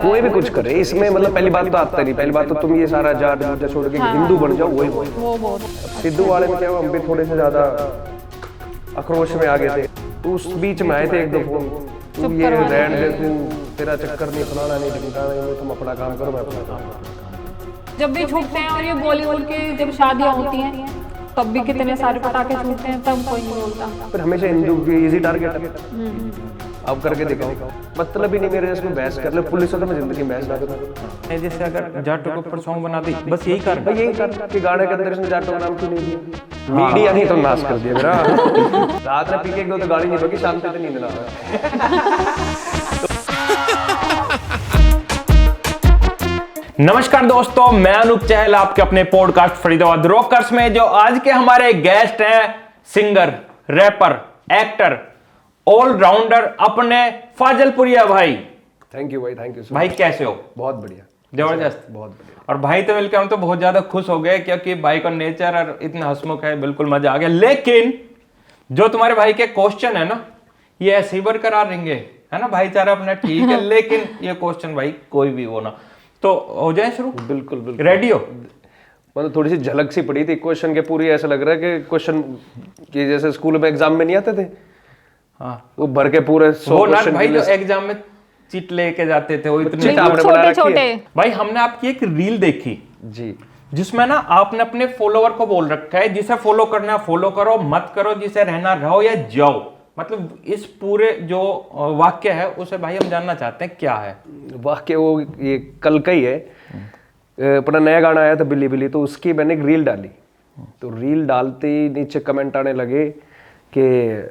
कोई भी कुछ करे इसमें, मतलब पहली बात तो आता नहीं, पहली बात तो तुम ये सारा जाट बूटा छोड़ के हिंदू बन जाओ, वही बहुत। सिद्धू वाले में क्या हुआ, हम भी थोड़े से ज्यादा आक्रोश में आ गए थे, तो उस बीच में आए थे एक दो फोन, तू ये रहने दे, तू तेरा चक्कर नहीं, फलाना नहीं, ढिमकाना नहीं, तुम अपना काम करो, मैं अपना काम करूँ। जब भी छूटते हैं और ये बॉलीवुड की जब शादियां होती हैं तब भी कितने सारे पटाखे छूटते हैं, तब कोई नहीं बोलता। फिर हमेशा हिंदू की इजी टारगेट अब करके दिखाओ, मतलब ही नहीं मेरे इसमें बहस कर ले, पुलिस तो मैं जिंदगी में बहस ना करूं। जैसे अगर जाटों के ऊपर सॉन्ग बना दी, बस यही कारण भाई यही कारण कि गाने के अंदर इसने जाटों का नाम क्यों नहीं दिया, मीडिया नहीं तो नाश कर दिया मेरा। रात में पी के तो गाड़ी नहीं बगी, शाम तक नींद ना आए। नमस्कार दोस्तों, मैं अनूप चहल आपके अपने पॉडकास्ट फरीदाबाद रॉकर्स में, जो आज के हमारे गेस्ट हैं सिंगर, रैपर, एक्टर, ऑलराउंडर अपने फाजलपुरिया भाई। थैंक यू भाई, थैंक यू भाई कैसे हो? बहुत बढ़िया, जबरदस्त, बहुत बढ़िया। और भाई तो मिलकर हम तो बहुत ज्यादा खुश हो गए, क्योंकि भाई का नेचर और इतना हंसमुख है, बिल्कुल मजा आ गया। लेकिन जो तुम्हारे भाई के क्वेश्चन है ना, ये ऐसे ही बरकरार रहेंगे, है ना, भाईचारा अपना ठीक है। लेकिन ये क्वेश्चन भाई कोई भी हो ना, तो हो जाए शुरू। बिल्कुल बिल्कुल रेडी हो? मतलब थोड़ी सी झलक सी पड़ी थी क्वेश्चन के, पूरी ऐसा लग रहा है कि क्वेश्चन की जैसे स्कूल में एग्जाम में नहीं आते थे, हाँ वो भर के पूरे 100 वो ना क्वेश्चन भाई जो एग्जाम में चिट लेके जाते थे, वो इतने चिट आपने बना रखी छोटे है। भाई हमने आपकी एक रील देखी जी, जिसमें ना आपने अपने फॉलोवर को बोल रखा है, जिसे फॉलो करना फॉलो करो, मत करो, जिसे रहना रहो या जाओ। मतलब इस पूरे जो वाक्य है उसे भाई हम जानना चाहते हैं क्या है वाक्य। वो ये कल का ही है, अपना नया गाना आया था बिल्ली बिल्ली, तो उसकी मैंने एक रील डाली, तो रील डालते ही नीचे कमेंट आने लगे कि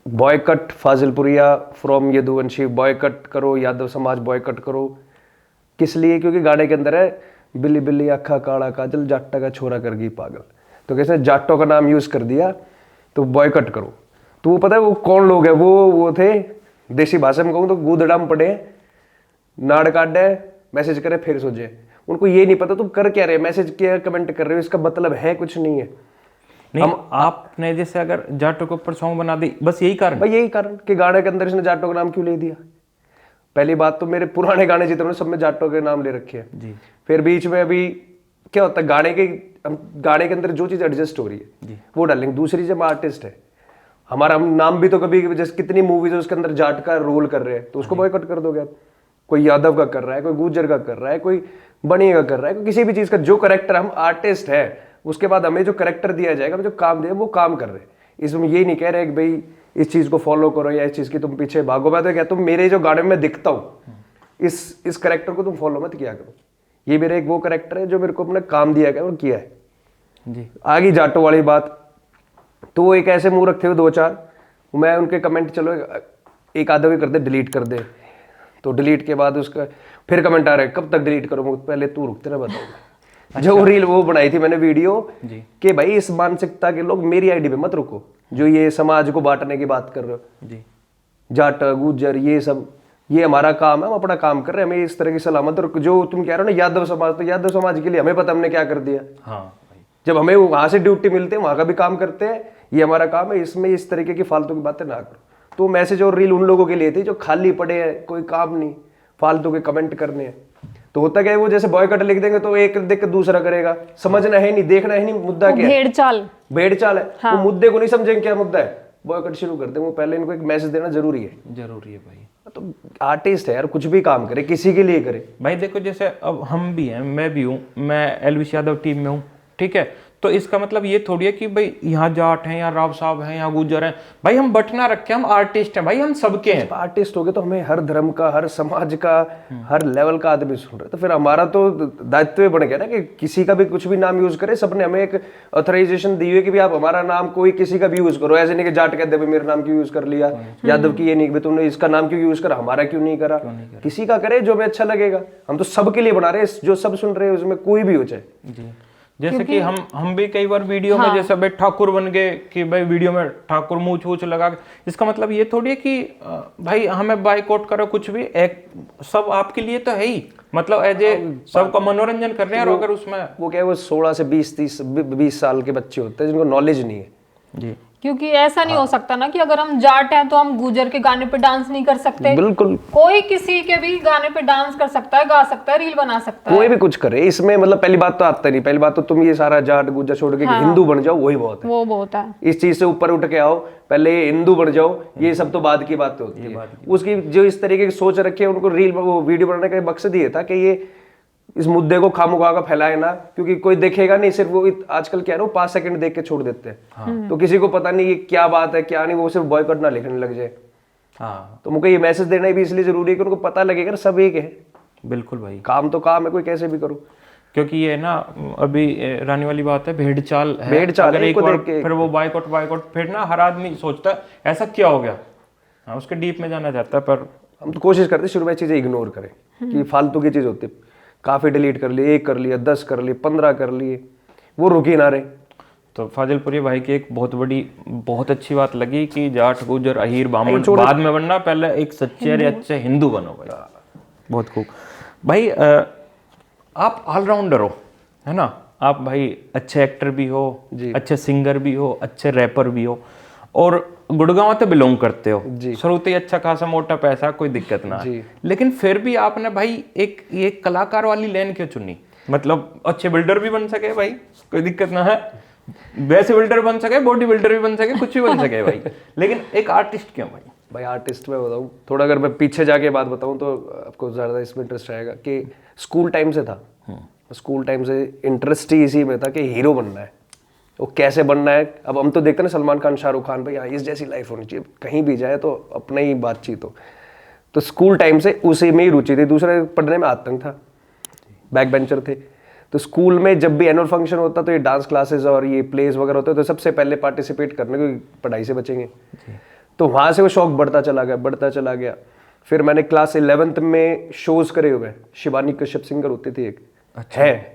boy cut Fazilpuria from Yaduvanshi, boy cut करो यादव समाज, बॉयकट करो। किस लिए? क्योंकि गाने के अंदर है बिल्ली बिल्ली अखा काला काजल, जाट्टा का छोरा कर गई पागल, तो कैसे जाट्टों का नाम यूज कर दिया, तो बॉयकट करो। तो वो पता है वो कौन लोग है, वो थे, देसी भाषा में कहूँ तो गूदड़ाम पड़े, नाड़ काटे, मैसेज करे फिर सोचे। उनको ये नहीं पता तुम कर क्या रहे, मैसेज किया, कमेंट कर रहे हो, इसका मतलब है कुछ नहीं है। नहीं, आपने जैसे अगर जाटों के ऊपर सॉन्ग बना दी, बस यही कारण? भाई यही कारण कि गाने के अंदर इसने जाटों का नाम क्यों ले दिया। पहली बात तो मेरे पुराने गाने जितने सब में जाटों के नाम ले रखे हैं जी। फिर बीच में अभी क्या होता है, गाने के अंदर जो चीज एडजस्ट हो रही है वो डालेंगे। दूसरी जब आर्टिस्ट है हमारा, हम नाम भी तो कभी जैसे कितनी मूवीज है उसके अंदर जाट का रोल कर रहे हैं, तो उसको बॉयकॉट कर दोगे आप। कोई यादव का कर रहा है, कोई गुर्जर का कर रहा है, कोई बनिया का कर रहा है, कोई किसी भी चीज का जो करेक्टर, हम आर्टिस्ट है, उसके बाद हमें जो करेक्टर दिया जाएगा, हमें जो काम दिया वो काम कर रहे हैं। इसमें ये नहीं कह रहे कि भाई इस चीज को फॉलो करो या इस चीज की तुम पीछे भागो। मैं तो कहता हूँ मेरे जो गाने में दिखता हूँ इस करेक्टर को तुम फॉलो मत किया करो। ये मेरा एक वो करेक्टर है जो मेरे को अपना काम दिया गया और किया है जी। आगे जाटो वाली बात, तो वो एक ऐसे मुंह रखते हुए 2-4, मैं उनके कमेंट चलो एक आधा भी कर दे, डिलीट कर दे, तो डिलीट के बाद उसका फिर कमेंट आ रहे कब तक डिलीट करूँ, पहले तू रुकते ना बताऊंगा। जो रील वो बनाई थी मैंने वीडियो कि भाई इस मानसिकता के लोग मेरी आईडी पे मत रुको, जो ये समाज को बांटने की बात कर रहे हो जी। जाट गुज्जर ये सब, ये हमारा काम है, हम अपना काम कर रहे हैं, हमें इस तरह की सलामत। और जो तुम कह रहे हो ना यादव समाज, तो यादव समाज के लिए हमें पता हमने क्या कर दिया। हाँ, जब हमें वहां से ड्यूटी मिलते हैं वहां का भी काम करते हैं, ये हमारा काम है, इसमें इस तरीके की फालतू की बातें ना करो। तो मैसेज और रील उन लोगों के लिए थी जो खाली पड़े हैं, कोई काम नहीं, फालतू के कमेंट करने हैं। तो होता क्या है, वो जैसे बॉयकट लिख देंगे तो एक देख के दूसरा करेगा, समझना है नहीं, देखना है नहीं मुद्दा क्या है, भेड़ चाल है। वो मुद्दे को नहीं समझेंगे क्या मुद्दा है, बॉयकट शुरू कर देंगे। वो पहले इनको एक मैसेज देना जरूरी है। जरूरी है भाई। तो आर्टिस्ट है यार, कुछ भी काम करे, किसी के लिए करे। भाई देखो, जैसे अब हम भी हैं, मैं भी हूँ, मैं एलविश यादव टीम में हूँ, ठीक है, तो इसका मतलब ये थोड़ी है कि भाई यहाँ जाट हैं, यहाँ राव साहब हैं, यहाँ गुज्जर हैं। भाई हम बटना रखे, हम आर्टिस्ट हैं भाई, हम सबके हैं। आर्टिस्ट हो गए तो हमें हर धर्म का, हर समाज का, हर लेवल का आदमी सुन रहा है, तो फिर हमारा तो दायित्व बन गया ना कि किसी का भी कुछ भी नाम यूज करे। सबने हमें एक ऑथराइजेशन दी हुई कि भी आप हमारा नाम कोई किसी का भी यूज करो। ऐसे नहीं कि जाट कहते भाई मेरा नाम क्यों यूज कर लिया, यादव की ये नहीं कि तुमने इसका नाम क्यों यूज करा, हमारा क्यों नहीं करा। किसी का करे जो हमें अच्छा लगेगा। हम तो सबके लिए बना रहे हैं, जो सब सुन रहे हैं उसमें कोई भी हो चाहे। जैसे कि हम भी कई बार वीडियो में जैसे भाई ठाकुर बन गए कि भाई वीडियो में ठाकुर मूछ वूछ लगा के, इसका मतलब ये थोड़ी है कि भाई हमें बाइकआउट करो कुछ भी, एक सब आपके लिए तो है ही, मतलब एज ए सबका मनोरंजन कर रहे हैं। और अगर उसमें वो क्या है, वो 16 से 20 साल के बच्चे होते हैं जिनको नॉलेज नहीं है जी, क्योंकि ऐसा नहीं हो सकता ना कि अगर हम जाट हैं तो हम गुजर के गाने पे डांस नहीं कर सकते। बिल्कुल, कोई किसी के भी गाने पे डांस कर सकता है, गा सकता है, रील बना सकता है। कोई भी कुछ करे इसमें, मतलब पहली बात तो आता नहीं, पहली बात तो तुम ये सारा जाट गुज्जर छोड़ के हिंदू बन जाओ, वही बहुत है। वो बहुत है। इस चीज से ऊपर उठ के आओ, पहले हिंदू बन जाओ, ये सब तो बाद की बात होती है। उसकी जो इस तरीके की सोच रखी है, उनको रील वो वीडियो बनाने का मकसद ये था कि ये इस मुद्दे को खामखा का फैलाए ना, क्योंकि कोई देखेगा नहीं, सिर्फ वो आजकल क्या है ना, 5 सेकंड देख के छोड़ देते हैं। तो किसी को पता नहीं ये क्या बात है क्या नहीं, वो सिर्फ बॉयकॉट ना लिखने लग जाए। हाँ तो मुझे ये मैसेज देना भी इसलिए जरूरी है कि उनको पता लगेगा ना सब एक है, बिल्कुल भाई, काम तो काम है, कोई कैसे भी करो। क्योंकि ये ना अभी रानी वाली बात है, भेड़ चाल है। भेड़ चाल अगर है, एक इनको बार देख के- फिर वो बाइकआउट फिर ना हर आदमी सोचता है ऐसा क्या हो गया। हाँ, उसके डीप में जाना चाहता है, पर हम तो कोशिश करते हैं शुरू में चीजें इग्नोर करें कि फालतू की चीज होती है। काफी डिलीट कर लिए, 1 कर लिया, 10 कर लिए, 15 कर लिए, वो रुक ही ना रहे। तो फाजिलपुरी भाई की एक बहुत अच्छी बात लगी कि जाट गुजर अहीर बामन बाद में बनना, पहले एक सच्चे और अच्छे हिंदू बनो भाई। बहुत खूब भाई। आप ऑलराउंडर हो, है ना। आप भाई अच्छे एक्टर भी हो, अच्छे सिंगर भी हो, अच्छे रैपर भी हो, और गुड़गांव से बिलोंग करते हो। शुरू से ही अच्छा खासा मोटा पैसा, कोई दिक्कत ना है। लेकिन फिर भी आपने भाई ये कलाकार वाली लाइन क्यों चुनी? मतलब अच्छे बिल्डर भी बन सके भाई, कोई दिक्कत ना है, वैसे बिल्डर बन सके, बॉडी बिल्डर भी बन सके, कुछ भी बन सके भाई, लेकिन एक आर्टिस्ट क्यों भाई? भाई आर्टिस्ट में बताऊँ थोड़ा, अगर मैं पीछे जाके बात बताऊँ तो आपको ज़्यादा इसमें इंटरेस्ट आएगा कि स्कूल टाइम से था। स्कूल टाइम से इंटरेस्ट ही इसी में था कि हीरो बनना है। वो कैसे बनना है, अब हम तो देखते हैं ना सलमान खान, शाहरुख खान, भाई हाँ इस जैसी लाइफ होनी चाहिए, कहीं भी जाए तो अपना ही बातचीत हो। तो स्कूल टाइम से उसी में ही रुचि थी, दूसरे पढ़ने में आतंक था, बैक बेंचर थे। तो स्कूल में जब भी एनुअल फंक्शन होता तो ये डांस क्लासेस और ये प्लेस वगैरह होते तो सबसे पहले पार्टिसिपेट करने को, पढ़ाई से बचेंगे। तो वहाँ से वो शौक बढ़ता चला गया। फिर मैंने क्लास 11th में शोज करे हुए, शिवानी कश्यप सिंगर होती थी एक,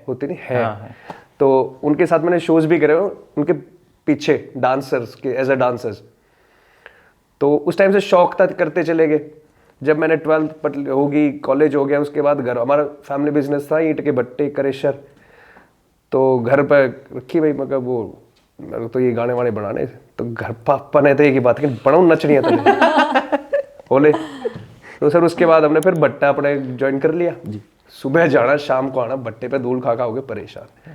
होती नहीं है, तो उनके साथ मैंने शोज भी करे हुए, उनके पीछे डांसर्स के एज अ डांसर्स। तो उस टाइम से शौक था, करते चले गए। जब मैंने 12th होगी, कॉलेज हो गया, उसके बाद घर, हमारा फैमिली बिजनेस था, ईंट के भट्टे क्रेशर। तो घर पर रखी भाई, मतलब वो मेरे तो ये गाने वाने बनाने, तो घर पापा ने तो एक ही बात कि बनाओ नचनी है बोले। तो सर उसके बाद हमने फिर भट्टा अपने ज्वाइन कर लिया। सुबह जाना, शाम को आना, भट्टे पे धूल खा हो गए परेशान।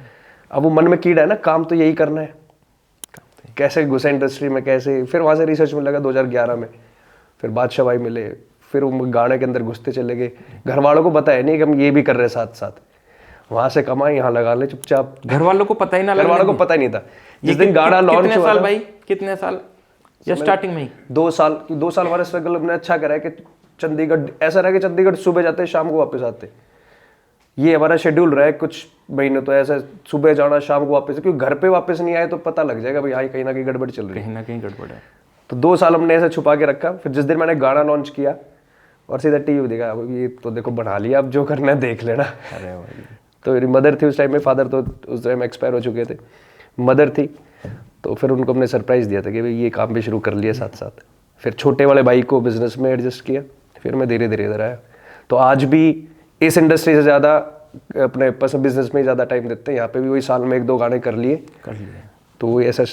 अब वो मन में कीड़ा है ना, काम तो यही करना है, कैसे घुसे इंडस्ट्री में, कैसे। फिर वहाँ से रिसर्च में लगा 2011 में, फिर बादशाह भाई मिले, फिर वो गाने के अंदर घुसते चले गए। घर वालों को बताया नहीं कि हम ये भी कर रहे हैं साथ साथ, वहां से कमाए यहाँ लगा ले चुपचाप। घर वालों को पता ही ना, घर वालों को पता ही नहीं था। जिस दिन गाना लॉन्च हुआ, भाई कितने साल या स्टार्टिंग में ही? 2 साल हमारे स्ट्रगल हमने अच्छा करा है कि चंडीगढ़, ऐसा रहा कि चंडीगढ़ सुबह जाते शाम को वापस आते, ये हमारा शेड्यूल रहा है कुछ महीने। तो ऐसा सुबह जाना, शाम को वापस, क्योंकि घर पे वापस नहीं आए तो पता लग जाएगा भाई हाँ कहीं ना कहीं गड़बड़ चल रही है, कहीं ना कहीं गड़बड़ है। तो 2 साल हमने ऐसा छुपा के रखा। फिर जिस दिन मैंने गाना लॉन्च किया और सीधा टीवी देखा, ये तो देखो बना लिया, अब जो करना है देख लेना। अरे भाई, तो मेरी मदर थी उस टाइम में, फादर तो उस टाइम एक्सपायर हो चुके थे, मदर थी। तो फिर उनको हमने सरप्राइज़ दिया था कि भाई ये काम भी शुरू कर लिया साथ साथ। फिर छोटे वाले भाई को बिजनेस में एडजस्ट किया, फिर मैं धीरे धीरे इधर आया। तो आज भी इस इंडस्ट्री से ज़्यादा अपने पर्सनल बिजनेस में ही ज़्यादा टाइम देते हैं। यहाँ पे भी वही साल में 1-2 गाने कर लिए, तो वही ऐसा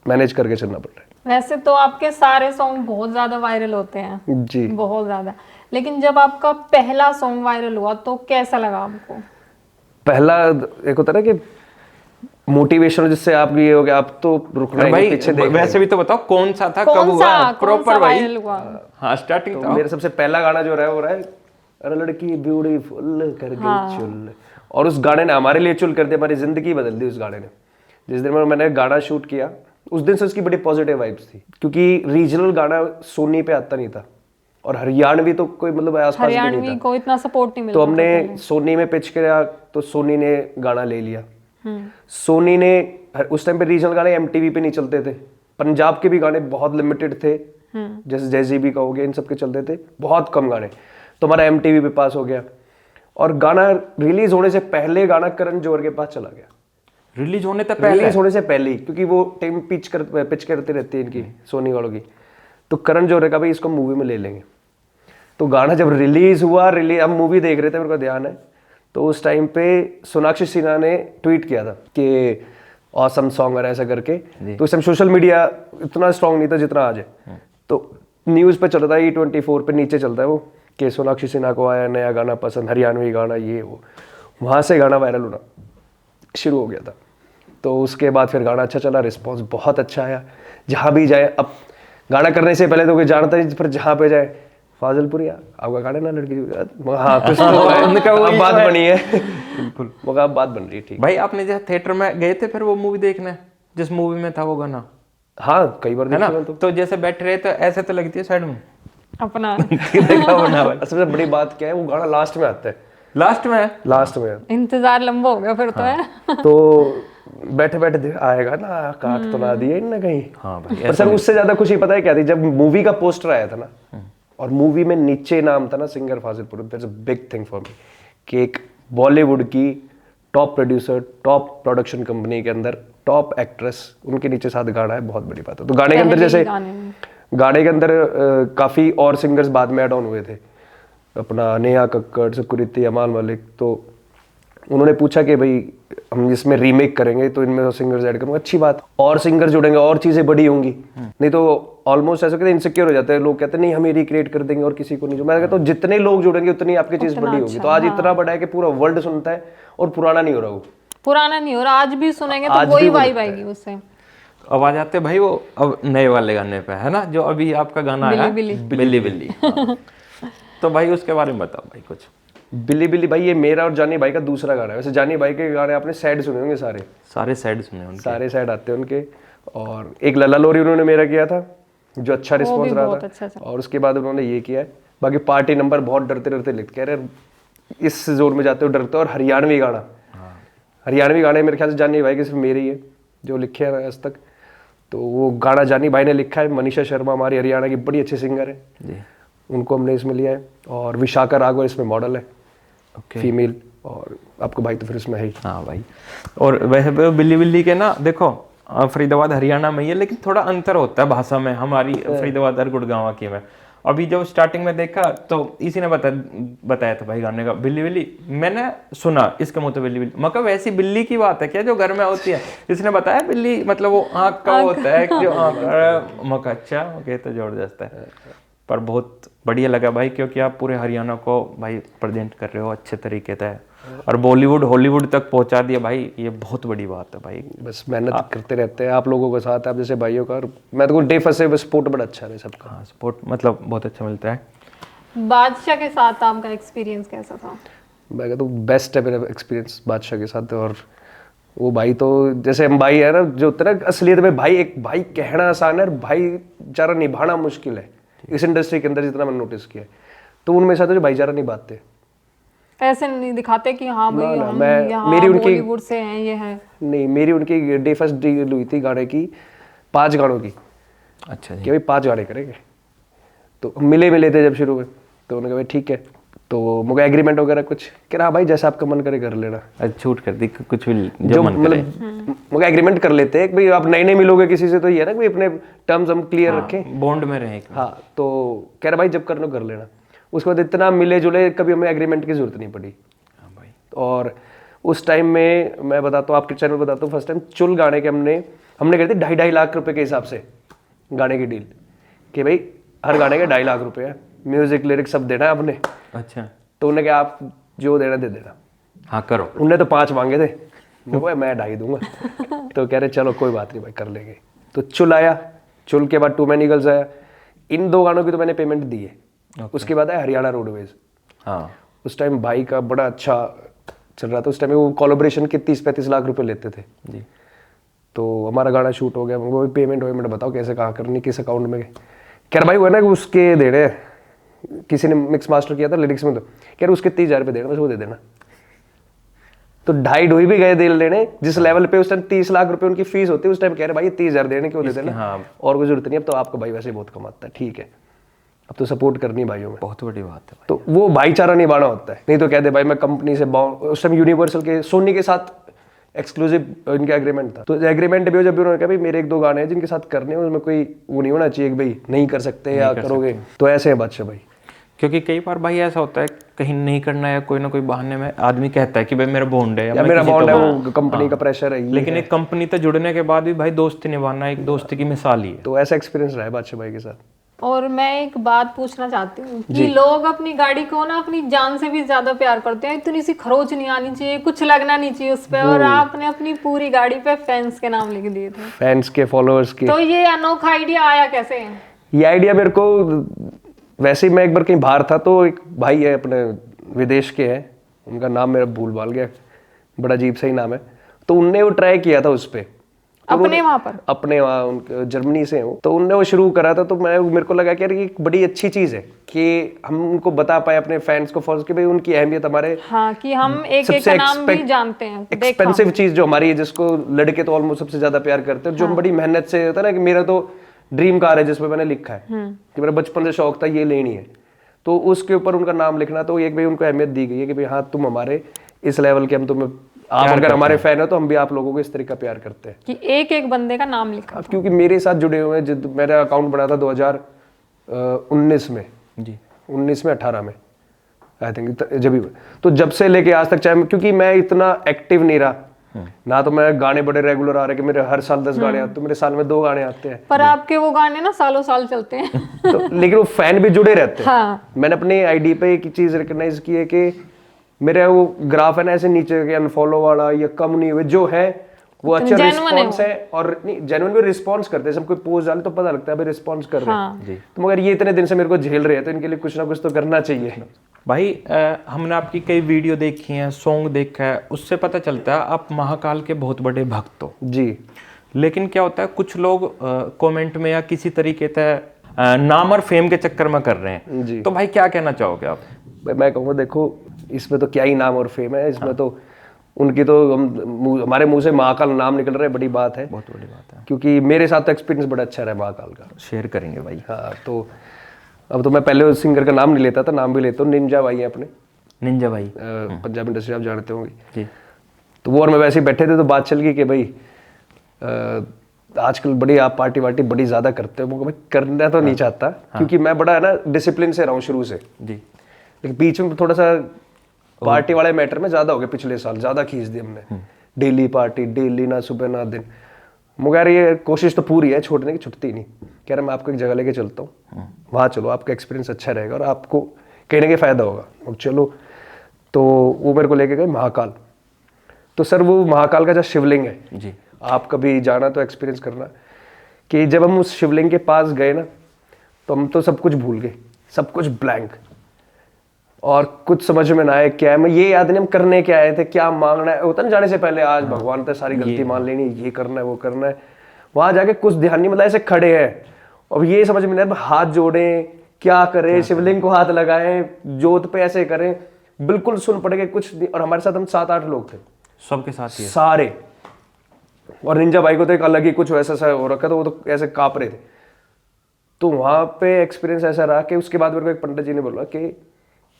मैनेज करके चलना पड़ रहा है। वैसे तो आपके सारे सॉन्ग बहुत ज्यादा वायरल होते हैं जी, बहुत ज्यादा, लेकिन जब आपका पहला सॉन्ग वायरल हुआ तो कैसा लगा आपको? पहला एक होता है ना कि मोटिवेशन, जिससे आप ये हो गया, आप तो रुकना ही भाई पीछे देख। वैसे भी तो बताओ कौन सा था, कौन कब हुआ सा प्रॉपर भाई? वायरल हुआ? हाँ स्टार्टिंग तो मेरा सबसे पहला गाना जो रहा है वो रहा है अरे लड़की ब्यूटीफुल कर गई चुल, और उस गाने ने हमारे लिए चुल कर दी, हमारी जिंदगी बदल दी उस गाने ने। जिस दिन मैंने गाना शूट किया उस दिन से उसकी बड़ी पॉजिटिव वाइब्स थी, क्योंकि रीजनल गाना सोनी पे आता नहीं था और हरियाणवी तो कोई मतलब आसपास भी नहीं था, हरियाणवी को इतना सपोर्ट नहीं मिलता। तो हमने सोनी में पिच किया, तो सोनी ने गाना ले लिया। सोनी ने उस टाइम पे रीजनल गाने एमटीवी पे नहीं चलते थे, पंजाब के भी गाने बहुत लिमिटेड थे, जैसे जैजीबी का हो गया, इन सब के चलते थे, बहुत कम गाने। तो हमारा एमटीवी पे पास हो गया, और गाना रिलीज होने से पहले गाना करण जौहर के पास चला गया। रिलीज होने तक पहले? रिलीज होने से पहले ही, क्योंकि वो टाइम पिच करते रहते हैं इनकी सोनी वालों की। तो करण जौहर का भाई इसको मूवी में ले लेंगे। तो गाना जब रिलीज हुआ, हम मूवी देख रहे थे, मेरे को ध्यान है, तो उस टाइम पे सोनाक्षी सिन्हा ने ट्वीट किया था कि ऑसम सॉन्ग और ऐसा करके। तो उस टाइम सोशल मीडिया इतना स्ट्रांग नहीं था जितना आज है। तो न्यूज़ पे चल रहा है E24 पे, नीचे चलता है वो कि सोनाक्षी सिन्हा को आया नया गाना पसंद, हरियाणवी गाना, ये वो। वहाँ से गाना वायरल होना शुरू हो गया था। तो उसके बाद फिर गाना अच्छा चला, रिस्पॉन्स बहुत अच्छा आया। जहाँ भी जाए, अब गाना करने से पहले तो कोई जानता नहीं, फिर जहाँ पे जाए फाजिलपुरी आपका गाना ना लड़की, हाँ कुछ तो है, अब बात बनी है। बिल्कुल वो अब बात बन रही है। ठीक भाई आपने जब थिएटर में गए थे फिर वो मूवी देखने जिस मूवी में था वो गाना, हाँ कई बार है ना? देखा तो जैसे बैठ रहे तो ऐसे तो लगती है साइड में अपना देखा बना भाई। सबसे बड़ी बात क्या है, वो गाना लास्ट में आता है, लास्ट में लास्ट में। इंतजार लंबा हो गया फिर तो है। तो बैठे बैठे आएगा ना, काट तो ना दिए इन ना कहीं। हाँ भाई, पर सर उससे ज्यादा खुशी पता है क्या थी, जब मूवी का पोस्टर आया था ना और मूवी में नीचे नाम था ना singer Fazilpur, that's a big thing for me कि एक बॉलीवुड की top producer, top production company के अंदर टॉप एक्ट्रेस, उनके नीचे साथ गाना है, बहुत बड़ी बात है। तो गाने के अंदर जैसे गाने के अंदर काफी और सिंगर्स बाद में ऐड ऑन हुए थे, अपना नेहा कक्कड़, सुकृति, अमाल मलिक। तो उन्होंने पूछा कि भाई हम इसमें रीमेक करेंगे तो इनमें सिंगर्स ऐड करूंगा, अच्छी बात, और सिंगर जुड़ेंगे और चीजें बड़ी होंगी। नहीं तो ऑलमोस्ट ऐसा कहते हैं इनसिक्योर हो जाते हैं लोग, कहते हैं नहीं हम ही रिक्रिएट कर देंगे और किसी को नहीं। मैं कहता हूँ जितने लोग जुड़ेंगे उतनी आपकी चीज बड़ी होगी। तो आज इतना बड़ा है कि पूरा वर्ल्ड सुनता है और पुराना नहीं हो रहा, वो पुराना नहीं हो रहा, आज भी सुनेंगे तो वही वाइब आएगी उससे। अब आ जाते भाई वो अब नए वाले गाने पे, है ना, जो अभी आपका गाना आया बिल्ली बिल्ली। हाँ। तो भाई उसके बारे में बताओ भाई कुछ। बिल्ली बिल्ली भाई ये मेरा और जानी भाई का दूसरा गाना है। वैसे जानी भाई के गाने आपने सैड सुने होंगे, सारे सैड सुने उनके, सारे सैड आते हैं उनके। और एक लल्ला लोरी उन्होंने मेरा किया था जो अच्छा रिस्पॉन्स रहा था, और उसके बाद उन्होंने ये किया है। बाकी पार्टी नंबर बहुत डरते डरते लिखते, कह रहे इस जोर में जाते हो डरते हो। और हरियाणवी गाना, हरियाणवी गाने मेरे ख्याल से जानी भाई के सिर्फ मेरे ही है जो लिखे हैं आज तक। तो वो गाना जानी भाई ने लिखा है। मनीषा शर्मा हमारी हरियाणा की बड़ी अच्छी सिंगर है जी, उनको हमने इसमें लिया है। और विशाखा राघव इसमें मॉडल है, फीमेल। और आपको भाई तो फिर इसमें है ही। हाँ भाई। और वैसे बिल्ली बिल्ली के ना देखो फरीदाबाद हरियाणा में ही है, लेकिन थोड़ा अंतर होता है भाषा में, हमारी फरीदाबाद और गुड़गांव की में। अभी जब स्टार्टिंग में देखा तो इसी ने बताया था भाई गाने का बिल्ली बिल्ली, मैंने सुना इसके मुंह तो बिल्ली बिल्ली, मैं कहा वैसी बिल्ली की बात है क्या जो घर में होती है? इसने बताया बिल्ली मतलब वो आँख का होता है जो आँख, मका अच्छा ओके तो जबरदस्त है। पर बहुत बढ़िया लगा भाई, क्योंकि आप पूरे हरियाणा को भाई प्रेजेंट कर रहे हो अच्छे तरीके से, और बॉलीवुड हॉलीवुड तक पहुंचा दिया भाई, ये बहुत बड़ी बात है भाई। बस मेहनत करते रहते हैं आप लोगों के साथ, आप जैसे भाइयों का। और मैं तो डे फर्स्ट से सपोर्ट बड़ा अच्छा है सबका। हाँ सपोर्ट मतलब बहुत अच्छा मिलता है। बादशाह के साथ आपका एक्सपीरियंस कैसा था? मैं कहता हूँ बेस्ट है मेरा एक्सपीरियंस बादशाह के साथ। और वो भाई तो जैसे हम भाई है ना, जो होता है ना असलियत में भाई, एक भाई कहना आसान है और भाईचारा निभाना मुश्किल है इस इंडस्ट्री के अंदर, जितना मैंने नोटिस किया है। तो उनमें साथ जो भाईचारा निभाते, ऐसे नहीं दिखाते कि हाँ भाई हम यहाँ मेरी उनकी बॉलीवुड से हैं, ये है नहीं। मेरी उनकी डे फर्स्ट डील हुई थी गाने की, 5 गानों की। अच्छा जी। कि भाई 5 गाने करेंगे। तो मिले थे जब शुरू में, तो उन्होंने कहा भाई ठीक है। तो मुझे एग्रीमेंट वगैरह कुछ कह रहा भाई जैसा आपका मन करे कर लेना, छूट कर दी कुछ भी जो मतलब मुझे एग्रीमेंट कर लेते हैं कि भाई आप नए मिलोगे किसी से तो ये है ना कि अपने टर्म्स हम क्लियर रखें, बॉन्ड में रहें। हाँ। तो कह रहा भाई जब करना कर लेना। उसके बाद इतना मिले जुले, कभी हमें एग्रीमेंट की जरूरत नहीं पड़ी। हाँ भाई। और उस टाइम में मैं बताता हूँ, आपके चैनल बताता हूँ, फर्स्ट टाइम चुल गाने के हमने करी थी 2.5 लाख रुपए के हिसाब से गाने की डील, कि भाई हर गाने के 2.5 लाख रुपए है, म्यूजिक लिरिक्स सब देना है आपने। अच्छा। तो उन्होंने कहा आप जो देना दे देना। हाँ करो। उनने तो 5 मांगे थे, मैं 2.5 दूंगा। तो कह रहे चलो कोई बात नहीं भाई कर लेंगे। तो चुल आया, चुल के बाद टू मैनी गर्ल्स आया। इन 2 गानों की तो मैंने पेमेंट दी है। उसके बाद आया हरियाणा रोडवेज। हाँ उस टाइम भाई का बड़ा अच्छा चल रहा था। उस टाइम वो कोलैबोरेशन के 30-35 लाख रुपए लेते थे जी। तो हमारा गाना शूट हो गया, वो पेमेंट वेमेंट बताओ कैसे कहाँ करनी, किस अकाउंट में। कह रहा भाई वो है ना कि उसके देने, किसी ने मिक्स मास्टर किया था लिरिक्स में, तो कह रहे उसके 30,000 रुपये देना, बस वो दे देना। तो 2.5 भी गए दिल लेने, जिस लेवल पे उस टाइम 30 लाख रुपए उनकी फीस होती है, उस टाइम कह रहे भाई 30,000 देने क्यों दे देना। हाँ। और कोई जरूरत नहीं, अब तो आपका भाई वैसे बहुत कमाता है, ठीक है अब तो सपोर्ट करनी भाइयों में, बहुत बड़ी बात है। तो वो भाईचारा निभाना होता है। नहीं तो कहते भाई मैं कंपनी से उस टाइम यूनिवर्सल के सोनी के साथ एक्सक्लूसिव इनका एग्रीमेंट था। तो एग्रीमेंट भी हो, जब भी उन्होंने कहा भाई मेरे 1-2 गाने हैं जिनके साथ करने हैं, उसमें कोई वो नहीं होना चाहिए कि भाई नहीं कर सकते या करोगे। तो ऐसे है बादशाह भाई। क्योंकि कई बार भाई ऐसा होता है कहीं नहीं करना है, कोई ना कोई बहाने में आदमी कहता है कि भाई मेरा बॉन्ड है या मैं मेरा किसी बॉन्ड को- है, वो कंपनी का प्रेशर है, ये लेकिन है। एक कंपनी तक जुड़ने के बाद भी भाई दोस्ती निभाना एक दोस्ती की मिसाल ही है। तो ऐसा एक्सपीरियंस रहा है बादशाह भाई के साथ। और मैं एक बात पूछना चाहती हूँ कि लोग अपनी गाड़ी को ना अपनी जान से भी ज्यादा प्यार करते हैं, इतनी सी खरोच नहीं आनी चाहिए, कुछ लगना नहीं चाहिए उस पे, और आपने अपनी पूरी गाड़ी पे फैंस के नाम लिख दिए थे। फैंस के, फॉलोअर्स के। तो ये अनोखा आइडिया आया कैसे? ये आइडिया मेरे को वैसे ही, मैं एक बार कहीं बाहर था तो एक भाई है अपने विदेश के हैं, उनका नाम मेरा भूल भाल गया, बड़ा अजीब सा ही नाम है, तो उनने वो ट्राई किया था उस पे, अपने वहां पर, अपने वहाँ, उनके जर्मनी से हो, तो उनने वो शुरू करा था। तो मेरे को लगा कि यार ये एक बड़ी अच्छी चीज है कि हम उनको बता पाए अपने फैंस को, फॉलोअर्स, कि भाई उनकी अहमियत हमारे हाँ, कि हम एक एक का नाम भी जानते हैं। देखा। एक्सपेंसिव चीज जो हमारी है, जिसको लड़के तो ऑलमोस्ट सबसे ज्यादा प्यार करते हैं, जो हम बड़ी मेहनत से होता है ना, कि मेरा तो ड्रीम कार है जिसमें मैंने लिखा है कि मेरा बचपन से शौक था ये लेनी है, तो उसके ऊपर उनका नाम लिखना, तो एक भाई उनको अहमियत दी गई है कि भाई हाँ तुम हमारे इस लेवल के, हम तुम्हें, आप अगर हमारे फैन हो तो हम भी आप लोगों को इस तरीके का प्यार करते हैं। कि एक एक बंदे का नाम लिखा। अब क्योंकि मेरे साथ जुड़े हुए हैं, मेरा अकाउंट बना था 2019 में जी, 19 में 18 में आई थिंक, जब भी, तो जब से लेके आज तक, चाहे क्योंकि मैं इतना एक्टिव नहीं रहा ना, तो मैं गाने बड़े रेगुलर आ रहे कि मेरे हर साल 10 गाने आते, तो मेरे साल में 2 गाने आते हैं, पर आपके वो गाने ना सालों साल चलते हैं। तो लेकिन वो फैन भी जुड़े रहते हैं। हाँ। मैंने अपनी आईडी पे एक चीज रिकॉग्नाइज की है कि मेरा वो ग्राफ है ना ऐसे नीचे के अनफॉलो वाला या कम नहीं हुए, जो है वो अच्छा रिस्पॉन्स है, और नहीं जेन्युइन भी रिस्पॉन्स करते हैं, सब कोई पोस्ट डाले तो पता लगता है भाई रिस्पॉन्स कर रहे हैं। तो मगर ये इतने दिन से मेरे को झेल रहे हैं, तो इनके लिए कुछ ना कुछ तो करना चाहिए भाई। हमने आपकी कई वीडियो देखी हैं, सॉन्ग देखा है, उससे पता चलता है आप महाकाल के बहुत बड़े भक्त हो जी। लेकिन क्या होता है, कुछ लोग कमेंट में या किसी तरीके से नाम और फेम के चक्कर में कर रहे हैं जी। तो भाई क्या कहना चाहोगे आप? मैं कहूँगा देखो, इसमें तो क्या ही नाम और फेम है, इसमें तो उनकी तो हमारे मुंह से महाकाल नाम निकल रहा है, बड़ी बात है, बहुत बड़ी बात है। क्योंकि मेरे साथ तो एक्सपीरियंस बड़ा अच्छा रहा है महाकाल का। शेयर करेंगे भाई। हाँ, तो अब तो मैं पहले उस सिंगर का नाम नहीं लेता था, नाम भी लेता हूँ, निंजा भाई है अपने, निंजा भाई, पंजाब इंडस्ट्री आप जानते होंगे जी। तो वो और मैं वैसे ही बैठे थे, तो बात चल गई कि भाई आजकल बड़ी आप पार्टी वार्टी बड़ी ज्यादा करते हो, मैं करना तो नहीं चाहता, क्योंकि मैं बड़ा है ना डिसिप्लिन से रहा हूँ शुरू से जी, लेकिन बीच में थोड़ा सा पार्टी वाले मैटर में ज्यादा हो गया, पिछले साल ज्यादा खींच दी हमने, डेली पार्टी, डेली ना सुबह ना दिन, मगर ये कोशिश तो पूरी है, छोड़ने की छुट्टी नहीं, कह रहा मैं आपको एक जगह लेके चलता हूँ, वहाँ चलो, आपका एक्सपीरियंस अच्छा रहेगा और आपको कहीं ना कहीं फायदा होगा, और चलो। तो वो मेरे को लेके गए महाकाल, तो सर वो महाकाल का जो शिवलिंग है जी, आप कभी जाना तो एक्सपीरियंस करना, कि जब हम उस शिवलिंग के पास गए ना, तो हम तो सब कुछ भूल गए, सब कुछ ब्लैंक, और कुछ समझ में ना आए क्या है, मैं ये याद नहीं हम करने क्या आए थे, क्या मांगना है, होता ना जाने से पहले आज भगवान से सारी गलती मान लेनी, ये करना है वो करना है, वहां जाके कुछ ध्यान नहीं, मतलब ऐसे खड़े हैं और ये समझ में नहीं आया हाथ जोड़ें, क्या करें, शिवलिंग को हाथ लगाएं, जोत पे ऐसे करें, बिल्कुल सुन पड़ गए कुछ नहीं। और हमारे साथ हम 7-8 लोग थे, सबके साथ ही सारे, और निंजा भाई को तो एक अलग ही कुछ वैसा सा हो रखा था, वो तो ऐसे कांप रहे थे। तो वहां पे एक्सपीरियंस ऐसा रहा कि उसके बाद मेरे को एक पंडित जी ने बोला कि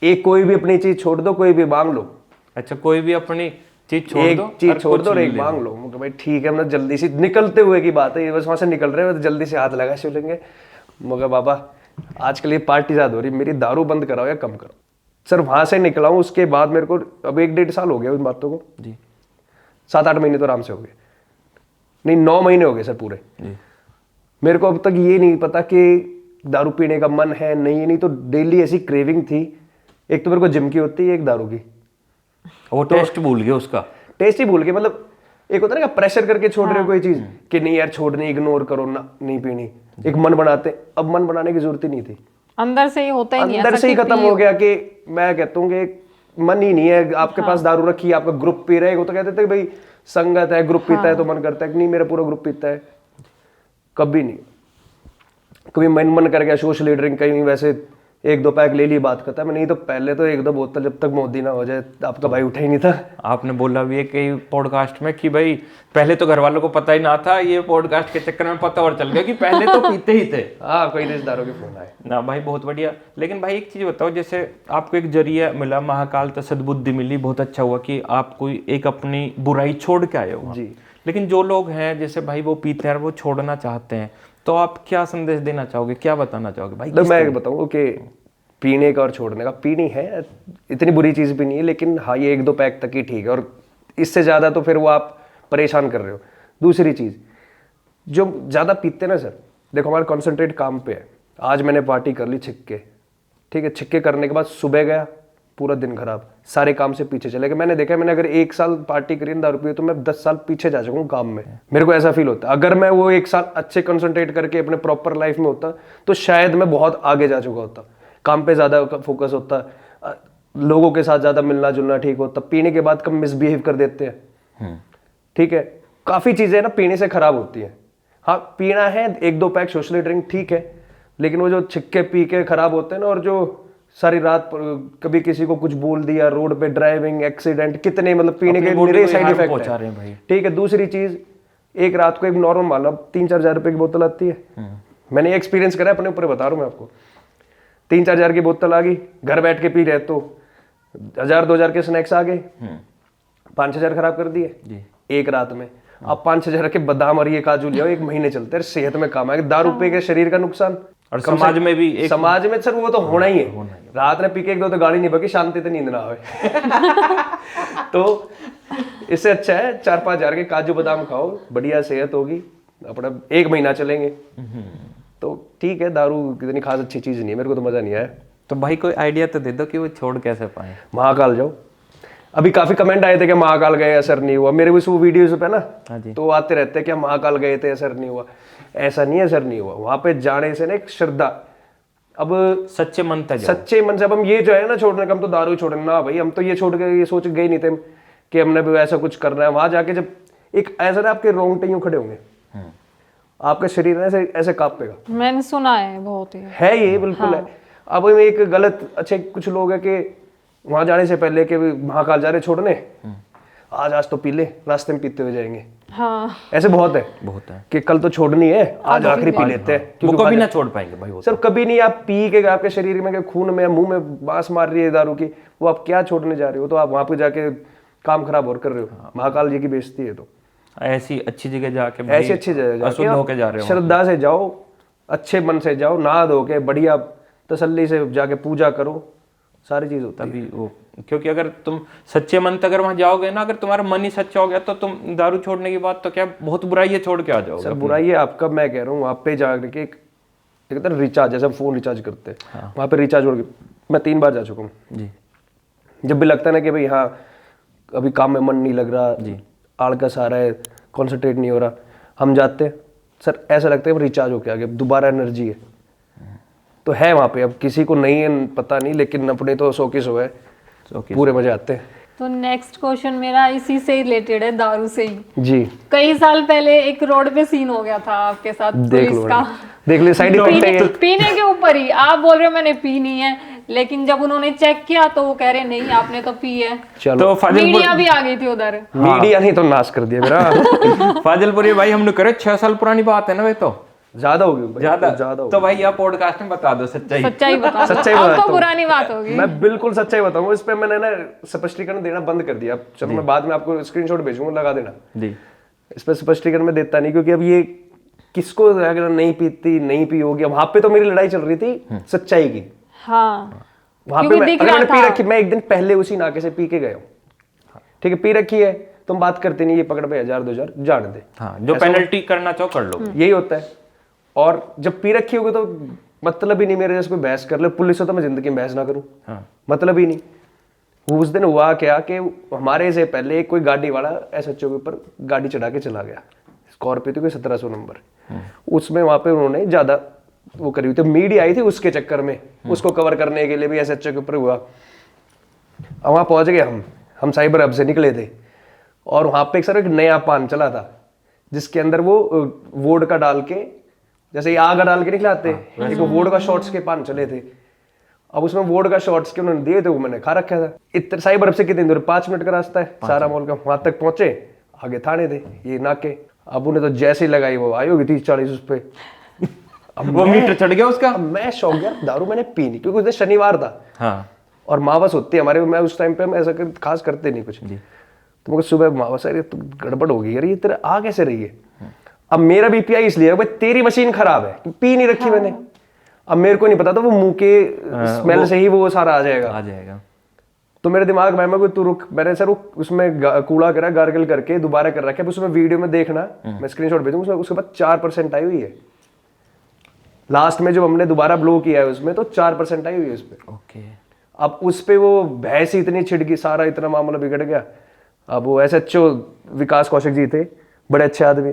एक कोई भी अपनी चीज छोड़ दो, कोई भी मांग लो। अच्छा, कोई भी अपनी चीज छोड़ एक दो, चीज छोड़ दो और एक मांग लो। मैं भाई ठीक है, मतलब जल्दी से निकलते हुए की बात है, बस वहां से निकल रहे हैं, तो जल्दी से हाथ लगा शिवलिंग, मगर बाबा आजकल ये पार्टी ज्यादा हो रही, मेरी दारू बंद कराओ या कम करो। सर वहां से निकला हूँ, उसके बाद मेरे को अब 1-1.5 साल हो गया उन बातों को जी, 7-8 महीने तो आराम से हो गए, नहीं 9 महीने हो गए सर पूरे जी। मेरे को अब तक ये नहीं पता कि दारू पीने का मन है नहीं तो डेली ऐसी क्रेविंग थी, एक तो मेरे को जिम की होती है, एक दारू की, वो टेस्ट भूल गए, उसका टेस्ट ही भूल गए। मतलब एक होता है ना प्रेशर करके छोड़ रहे हो कोई चीज कि नहीं यार छोड़नी, इग्नोर करो ना, नहीं पीनी, एक मन बनाते, अब मन बनाने की जरूरत ही नहीं थी, अंदर से ही होता ही नहीं, अंदर से ही खत्म हो गया कि मैं कहता हूँ कि मन ही नहीं है, आपके पास दारू रखी है, आपका ग्रुप पी रहा है, वो तो कहते थे भाई संगत है, ग्रुप पीता है तो मन करता है, नहीं मेरा पूरा ग्रुप पीता है, कभी नहीं, कभी मन कर गया सोशल ड्रिंक कहीं वैसे 1-2 पैक ले ली, बात खत्म, नहीं तो पहले तो 1-2 बोतल जब तक मोदी ना हो जाए, आपका भाई उठा ही नहीं था। आपने बोला भी है कई पॉडकास्ट में कि भाई पहले तो घर वालों को पता ही ना था, ये पॉडकास्ट के चक्कर में पता और चल गया कि पहले तो पीते ही थे। हाँ, कोई रिश्तेदारों के फोन आए ना भाई, बहुत बढ़िया। लेकिन भाई एक चीज बताओ, जैसे आपको एक जरिया मिला महाकाल, तो सद्बुद्धि मिली, बहुत अच्छा हुआ कि आप कोई एक अपनी बुराई छोड़ के आए हो जी। लेकिन जो लोग हैं जैसे भाई वो पीते हैं, वो छोड़ना चाहते हैं, तो आप क्या संदेश देना चाहोगे, क्या बताना चाहोगे भाई? तो मैं बताऊँ कि पीने का और छोड़ने का। पीनी है, इतनी बुरी चीज़ भी नहीं है, लेकिन हाँ ये 1-2 पैक तक ही ठीक है, और इससे ज़्यादा तो फिर वो आप परेशान कर रहे हो। दूसरी चीज़, जो ज़्यादा पीते ना सर, देखो हमारा कॉन्सेंट्रेट काम पे है। आज मैंने पार्टी कर ली छिक्के, ठीक है, छिक्के करने के बाद सुबह गया, पूरा दिन खराब, सारे काम से पीछे चले गए। मैंने देखा, मैंने अगर 1 साल पार्टी करी दारू पी तो मैं 10 साल पीछे जा चुका हूँ काम में। मेरे को ऐसा फील होता है, अगर मैं वो 1 साल अच्छे कंसंट्रेट करके अपने प्रॉपर लाइफ में होता तो शायद मैं बहुत आगे जा चुका होता, काम पे ज़्यादा फोकस होता, लोगों के साथ ज़्यादा मिलना जुलना ठीक होता। पीने के बाद कम मिसबिहेव कर देते हैं, ठीक है, काफ़ी चीज़ें ना पीने से खराब होती हैं। हाँ पीना है 1-2 पैक सोशली ड्रिंक ठीक है, लेकिन वो जो छिक्के पी के खराब होते हैं ना, और जो सारी रात कभी किसी को कुछ बोल दिया, रोड पे ड्राइविंग, एक्सीडेंट, कितने मतलब पीने के मेरे साइड इफेक्ट है। ठीक है, दूसरी चीज, एक रात को एक नॉर्मल मान लो 3-4 हजार रुपए की बोतल आती है, मैंने एक्सपीरियंस करा है, अपने ऊपर बता रहा हूँ मैं आपको। 3-4 हजार की बोतल आ गई, घर बैठ के पी रहे तो 1,000-2 हजार के स्नैक्स आ गए, 5-6 हजार खराब कर दिए एक रात में। अब 5-6 हजार के बादाम और ये काजू लिया, 1 महीने चलते हैं, सेहत में काम आएगा। दारू पी के शरीर का नुकसान, और समाज में भी एक समाज में सर वो तो होना ही है। रात में पी के 1-2 तो गाड़ी नहीं बकी, शांति तो नींद ना आवे। तो इससे अच्छा है 4-5 हजार के काजू बादाम खाओ, बढ़िया सेहत होगी, अपना 1 महीना चलेंगे। तो ठीक है, दारू कितनी खास अच्छी चीज नहीं है, मेरे को तो मजा नहीं आया। तो भाई कोई आइडिया तो दे दो कि वो छोड़ कैसे पाए। महाकाल जाओ, अभी काफी कमेंट आए थे कि महाकाल गए असर नहीं हुआ, मेरे भी वो वीडियोस पे ना तो आते रहते हैं कि हम महाकाल गए थे असर नहीं हुआ। ऐसा नहीं है, असर नहीं हुआ, वहां पे जाने से ना एक श्रद्धा, अब सच्चे मन से जाओ। सच्चे मन से। अब हम ये जो है ना छोड़ने का, हम तो दारू छोड़ना ना भाई, हम तो ये छोड़ के ये सोच गए नहीं थे कि हमने भी ऐसा कुछ करना है। वहां जाके जब एक ऐसा ना आपके रोंगटे यूं खड़े होंगे, आपका शरीर ऐसे ऐसे कांपेगा। मैंने सुना है बहुत ही है ये बिल्कुल है। अब एक गलत अच्छे कुछ लोग है कि वहां जाने से पहले कि महाकाल जा रहे छोड़ने, आज तो पी ले, रास्ते में पीते हुए जाएंगे। हाँ, ऐसे बहुत है कि कल तो छोड़नी है, आज आखिरी पी लेते हैं, वो कभी ना छोड़ पाएंगे भाई। सर कभी नहीं। आप पी के आपके शरीर में खून में मुंह में बांस मार रही है दारू की, वो आप क्या छोड़ने जा रहे हो? तो आप वहां पे जाके काम खराब और कर रहे हो। महाकाल जी की बेइज्जती है। तो ऐसी अच्छी जगह जाके, ऐसी अच्छी जगह अशुद्ध होके जा रहे हो, श्रद्धा से जाओ, अच्छे मन से जाओ, नहा धो के बढ़िया तसल्ली से जाके पूजा करो, सारी चीज होती है। तभी वो, क्योंकि अगर तुम सच्चे मन से अगर वहां जाओगे ना, अगर तुम्हारा मन ही सच्चा हो गया तो तुम दारू छोड़ने की बात तो क्या, बहुत बुराई है, छोड़ के आ जाओगे। सर बुराई है आपका, मैं कह रहा हूँ वहाँ पे जाके एक रिचार्ज, जैसे हम फोन रिचार्ज करते हैं, वहाँ पे रिचार्ज हो, मैं 3 बार जा चुका हूँ जी। जब भी लगता है ना कि भाई हाँ अभी काम में मन नहीं लग रहा, आलकस आ रहा है, कॉन्सेंट्रेट नहीं हो रहा, हम जाते हैं सर, ऐसा लगता है रिचार्ज होके आ गया, दोबारा एनर्जी है। तो है वहाँ पे, अब किसी को नहीं है पता नहीं, लेकिन अपने तो 100 की 100 है, पूरे मजे आते हैं। तो नेक्स्ट क्वेश्चन मेरा इसी से रिलेटेड है, दारू से ही। जी, कई साल पहले एक रोड पे सीन हो गया था आपके साथ पुलिस का, देख लो साइड इफेक्ट पीने के ऊपर ही। आप बोल रहे हो मैंने पी नहीं है, लेकिन जब उन्होंने चेक किया तो वो कह रहे नहीं आपने तो पी है। चलो तो मीडिया भी आ गई थी उधर। मीडिया नहीं तो नाश कर दिया मेरा। फाजिलपुरी भाई हमने करे 6 साल पुरानी बात है ना, वे तो ज्यादा होगी, ज्यादा। तो भाई आप पॉडकास्ट में बता दो सच्चाई। सच्चाई बता, सच्चाई अब बताता तो हूँ। पुरानी बात होगी। मैं बिल्कुल सच्चाई बताऊंगा, इस पे मैंने ना स्पष्टीकरण देना बंद कर दिया। चलो मैं बाद में आपको स्क्रीनशॉट भेजूंगा, लगा देना जी। इस पे स्पष्टीकरण में देता नहीं, क्योंकि अब ये किसको अगर नहीं पीती नहीं पी होगी। वहां पे तो मेरी लड़ाई चल रही थी सच्चाई की। हाँ, वहां पे मैंने पी रखी, मैं एक दिन पहले उसी नाके से पी के गया हूँ, ठीक है, पी रखी है, तुम बात करते नहीं, ये पकड़ पे 1000-2 हजार जाने दे, हाँ, जो पेनल्टी करना चाहो कर लो, यही होता है। और जब पी रखी होगी तो मतलब ही नहीं मेरे जैसे कोई बहस कर ले, पुलिस हो तो मैं जिंदगी में बहस ना करूं, मतलब ही नहीं। वो उस दिन हुआ क्या कि हमारे से पहले कोई गाड़ी वाला एसएचओ के ऊपर गाड़ी चढ़ा के चला गया, स्कॉर्पियो थी कोई 1700 नंबर, उसमें वहां पे उन्होंने ज्यादा वो करी हुई थी, मीडिया आई थी उसके चक्कर में, उसको कवर करने के लिए भी एसएचओ के ऊपर हुआ। अब वहां पहुंच गए हम साइबर हब से निकले थे, और वहां पे एक नया पान चला था जिसके अंदर वो वोडका डाल के, जैसे ये आग डाल के निकलाते, एक वोडका शॉट्स के पान चले थे। अब उसमें वोडका शॉट्स के उन्होंने दिए थे, वो मैंने खा रखा था। इतने साइबर हब से कितनी दूर, 5 मिनट का रास्ता है सारा मॉल का, वहां तक पहुंचे, आगे थाने थे ये नाके। अब उन्हें तो जैसे ही लगाई वो आई होगी 30-40 उस पे, अब वो मीटर चढ़ गया उसका। मैं शौक गया, दारू मैंने पी नहीं, क्योंकि उस दिन शनिवार था। हाँ। और मावस होती है हमारे, मैं उस टाइम पे हम ऐसा खास करते नहीं कुछ। तो मुझे सुबह मावस अरे तो गड़बड़ हो गई यार, ये तेरा आ कैसे रही है। अब मेरा बीपीआई इसलिए भाई तेरी मशीन खराब है, पी नहीं रखी मैंने। अब मेरे को नहीं पता था वो मुंह के स्मेल से ही वो सारा आ जाएगा। आ जाएगा। तो मेरे दिमाग में मैं तू रुक, मैंने सर उसमें कूड़ा करा, गार्गल करके दोबारा कर रखा है, उसमें वीडियो में देखना, मैं स्क्रीनशॉट भेजूंगा, उसमें उसके बाद 4% आई हुई है। लास्ट में जब हमने दोबारा ब्लो किया है उसमें तो 4% आई हुई है उस पे। ओके। अब उस पे वो भैंस ही इतनी छिड़ गई, सारा इतना मामला बिगड़ गया। अब वो ऐसे अच्छो विकास कौशिक जी थे, बड़े अच्छे आदमी,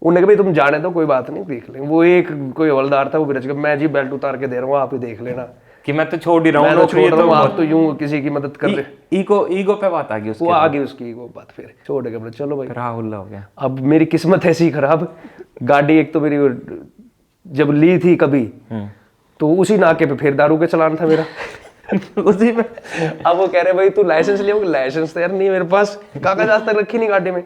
उन्होंने कहा भाई तुम जाने तो कोई बात नहीं, देख लेंगे। वो एक कोई हवलदार था, वो भी रच गया, मैं जी बेल्ट उतार के दे रहा हूँ, आप ही देख लेना कि मैं तो छोड़ ही रहा हूँ मैं तो नौकरी, छोड़ रहा हूँ, आप तो यूं किसी की मदद कर दे। ईगो पे बात आ गई उसके वो आ गई उसकी वो बात, फिर छोड़ के बोले चलो भाई। राहुल हो गया। अब मेरी किस्मत ऐसी खराब, गाड़ी एक तो मेरी जब ली थी कभी तो उसी नाके पे फिर दारू का चलान था मेरा उसी में। अब वो कह रहे भाई तू लाइसेंस ले, लाइसेंस तो यार नहीं है मेरे पास, कागज आज तक रखी नहीं गाड़ी में।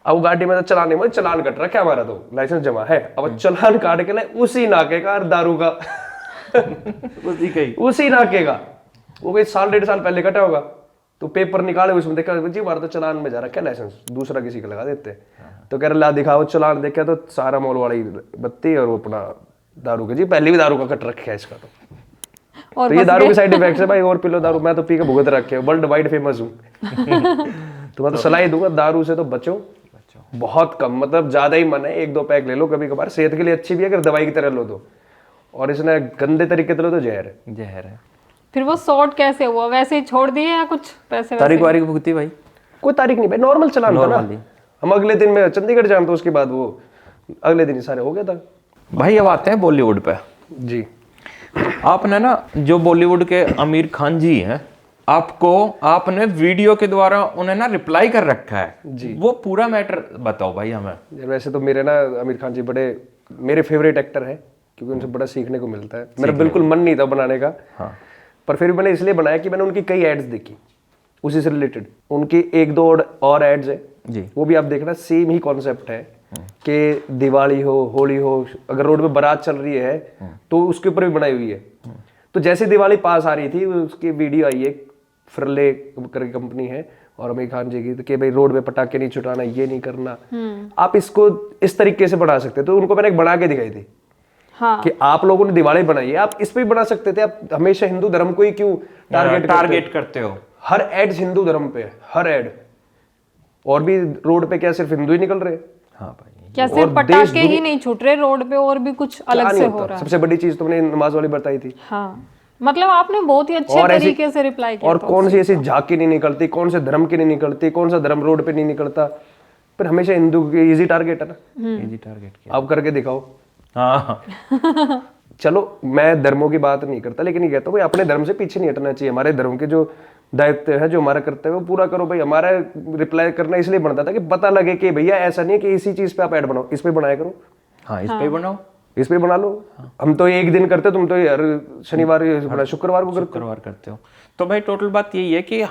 अब गाड़ी में तो चलाने में चलान कट रखा है हमारा, तो लाइसेंस जमा है, अब चलान काट के लाए उसी नाके का दारू का उसी नाके का, वो कोई 1.5 साल पहले कटा होगा। तो पेपर निकाले, उसमें देखा जी हमारा तो चलान में जा रखा है लाइसेंस, दूसरा किसी का लगा देते हैं। तो कह रहे ला दिखाओ चलान, देखा तो सारा मॉल वाली बत्ती और वो अपना दारू का, जी पहले भी दारू का कट रखा है इसका। और तो ये दारू के साइड इफेक्ट्स है भाई, और पिलो दारू, मैं तो पी के भुगत रखे, वर्ल्ड वाइड फेमस हूँ। तो मैं तो सलाह ही दूंगा दारू से तो बचो, बहुत कम, मतलब ज्यादा ही मन है, 1-2 पैक ले लो कभी कभार, सेहत के लिए अच्छी भी है अगर दवाई की तरह लो तो, और इसने गंदे तरीके से लो तो जहर है। जहर है। फिर वो शॉर्ट कैसे हुआ, वैसे ही छोड़ दिए या कुछ पैसे तारीख वारीख भुगती भाई? कोई तारीख नहीं भाई, नॉर्मल चलान था ना। हम अगले दिन में चंडीगढ़ जाना, तो उसके बाद वो अगले दिन ही सारे हो गया था। भाई अब आते हैं बॉलीवुड पे। जी। आपने ना जो बॉलीवुड के आमिर खान जी हैं, आपने वीडियो के द्वारा उन्हें ना रिप्लाई कर रखा है जी। वो पूरा मैटर बताओ भाई हमें। वैसे तो मेरे ना आमिर खान जी बड़े मेरे फेवरेट एक्टर है, क्योंकि उनसे बड़ा सीखने को मिलता है। मेरा बिल्कुल मन नहीं था बनाने का, पर फिर मैंने इसलिए बनाया कि मैंने उनकी कई एड्स देखी उसी से रिलेटेड, उनकी 1-2 और एड्स है जी, वो भी आप देखना, सेम ही कॉन्सेप्ट है कि दिवाली हो, होली हो, अगर रोड पे बारात चल रही है तो उसके ऊपर भी बनाई हुई है। तो जैसे दिवाली पास आ रही थी, उसकी वीडियो आई है, फ्रले करके कंपनी है और आमिर खान जी की, कि भाई रोड पे पटाखे नहीं छुटाना, ये नहीं करना, आप इसको इस तरीके से बना सकते। तो उनको मैंने एक बना के दिखाई थी कि आप लोगों ने दिवाली बनाई है, आप इस पे भी बना सकते थे। आप हमेशा हिंदू धर्म को ही क्यों टारगेट करते हो? हर एड हिंदू धर्म पे है, हर एड। और भी रोड पे क्या सिर्फ हिंदू ही निकल रहे? हाँ भाई, क्या सिर्फ पटाखे ही नहीं छूट रहे रोड पे, और भी कुछ अलग से हो रहा है? सबसे बड़ी चीज तुमने नमाज वाली बताई थी। हाँ, मतलब आपने बहुत ही अच्छे तरीके से रिप्लाई किया। और कौन सी ऐसी झांकी नहीं निकलती, कौन से धर्म की नहीं निकलती, कौन सा धर्म रोड पे नहीं निकलता, पर हमेशा हिंदू की इजी टारगेट है ना। इजी टारगेट आप करके दिखाओ। हाँ चलो मैं धर्मों की बात नहीं करता, लेकिन ये कहता हूँ भाई अपने धर्म से पीछे नहीं हटना चाहिए। हमारे धर्म के जो दायित्व है, जो हमारा कर्तव्य है, वो पूरा करो भाई। हमारा रिप्लाई करना इसलिए बनता था कि पता लगे कि भैया ऐसा नहीं है कि इसी चीज पे आप ऐड बनाओ, इस पे बनाया करो। हाँ, इस पे बनाओ, इस पे बना लो। हम तो एक दिन करते, तुम तो यार शनिवार शुक्रवार को करते हो। तो भाई टोटल बात यही है कि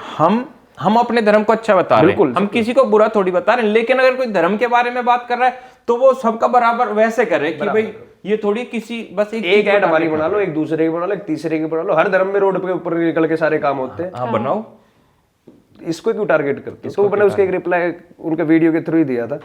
हम अपने धर्म को अच्छा बता रहे हैं, हम किसी को बुरा थोड़ी बता रहे हैं। लेकिन अगर कोई धर्म के बारे में बात कर रहा है तो वो सबका बराबर वैसे करे कि भाई ये थोड़ी किसी बस एक ऐड हमारी बना लो, एक दूसरे की बना लो, एक तीसरे की बना लो। हर धर्म में रोड पे ऊपर निकल के सारे काम होते हैं। हाँ बनाओ, इसको क्यों टारगेट करते हो? तो मैंने उसके एक रिप्लाई उनके वीडियो के थ्रू ही दिया था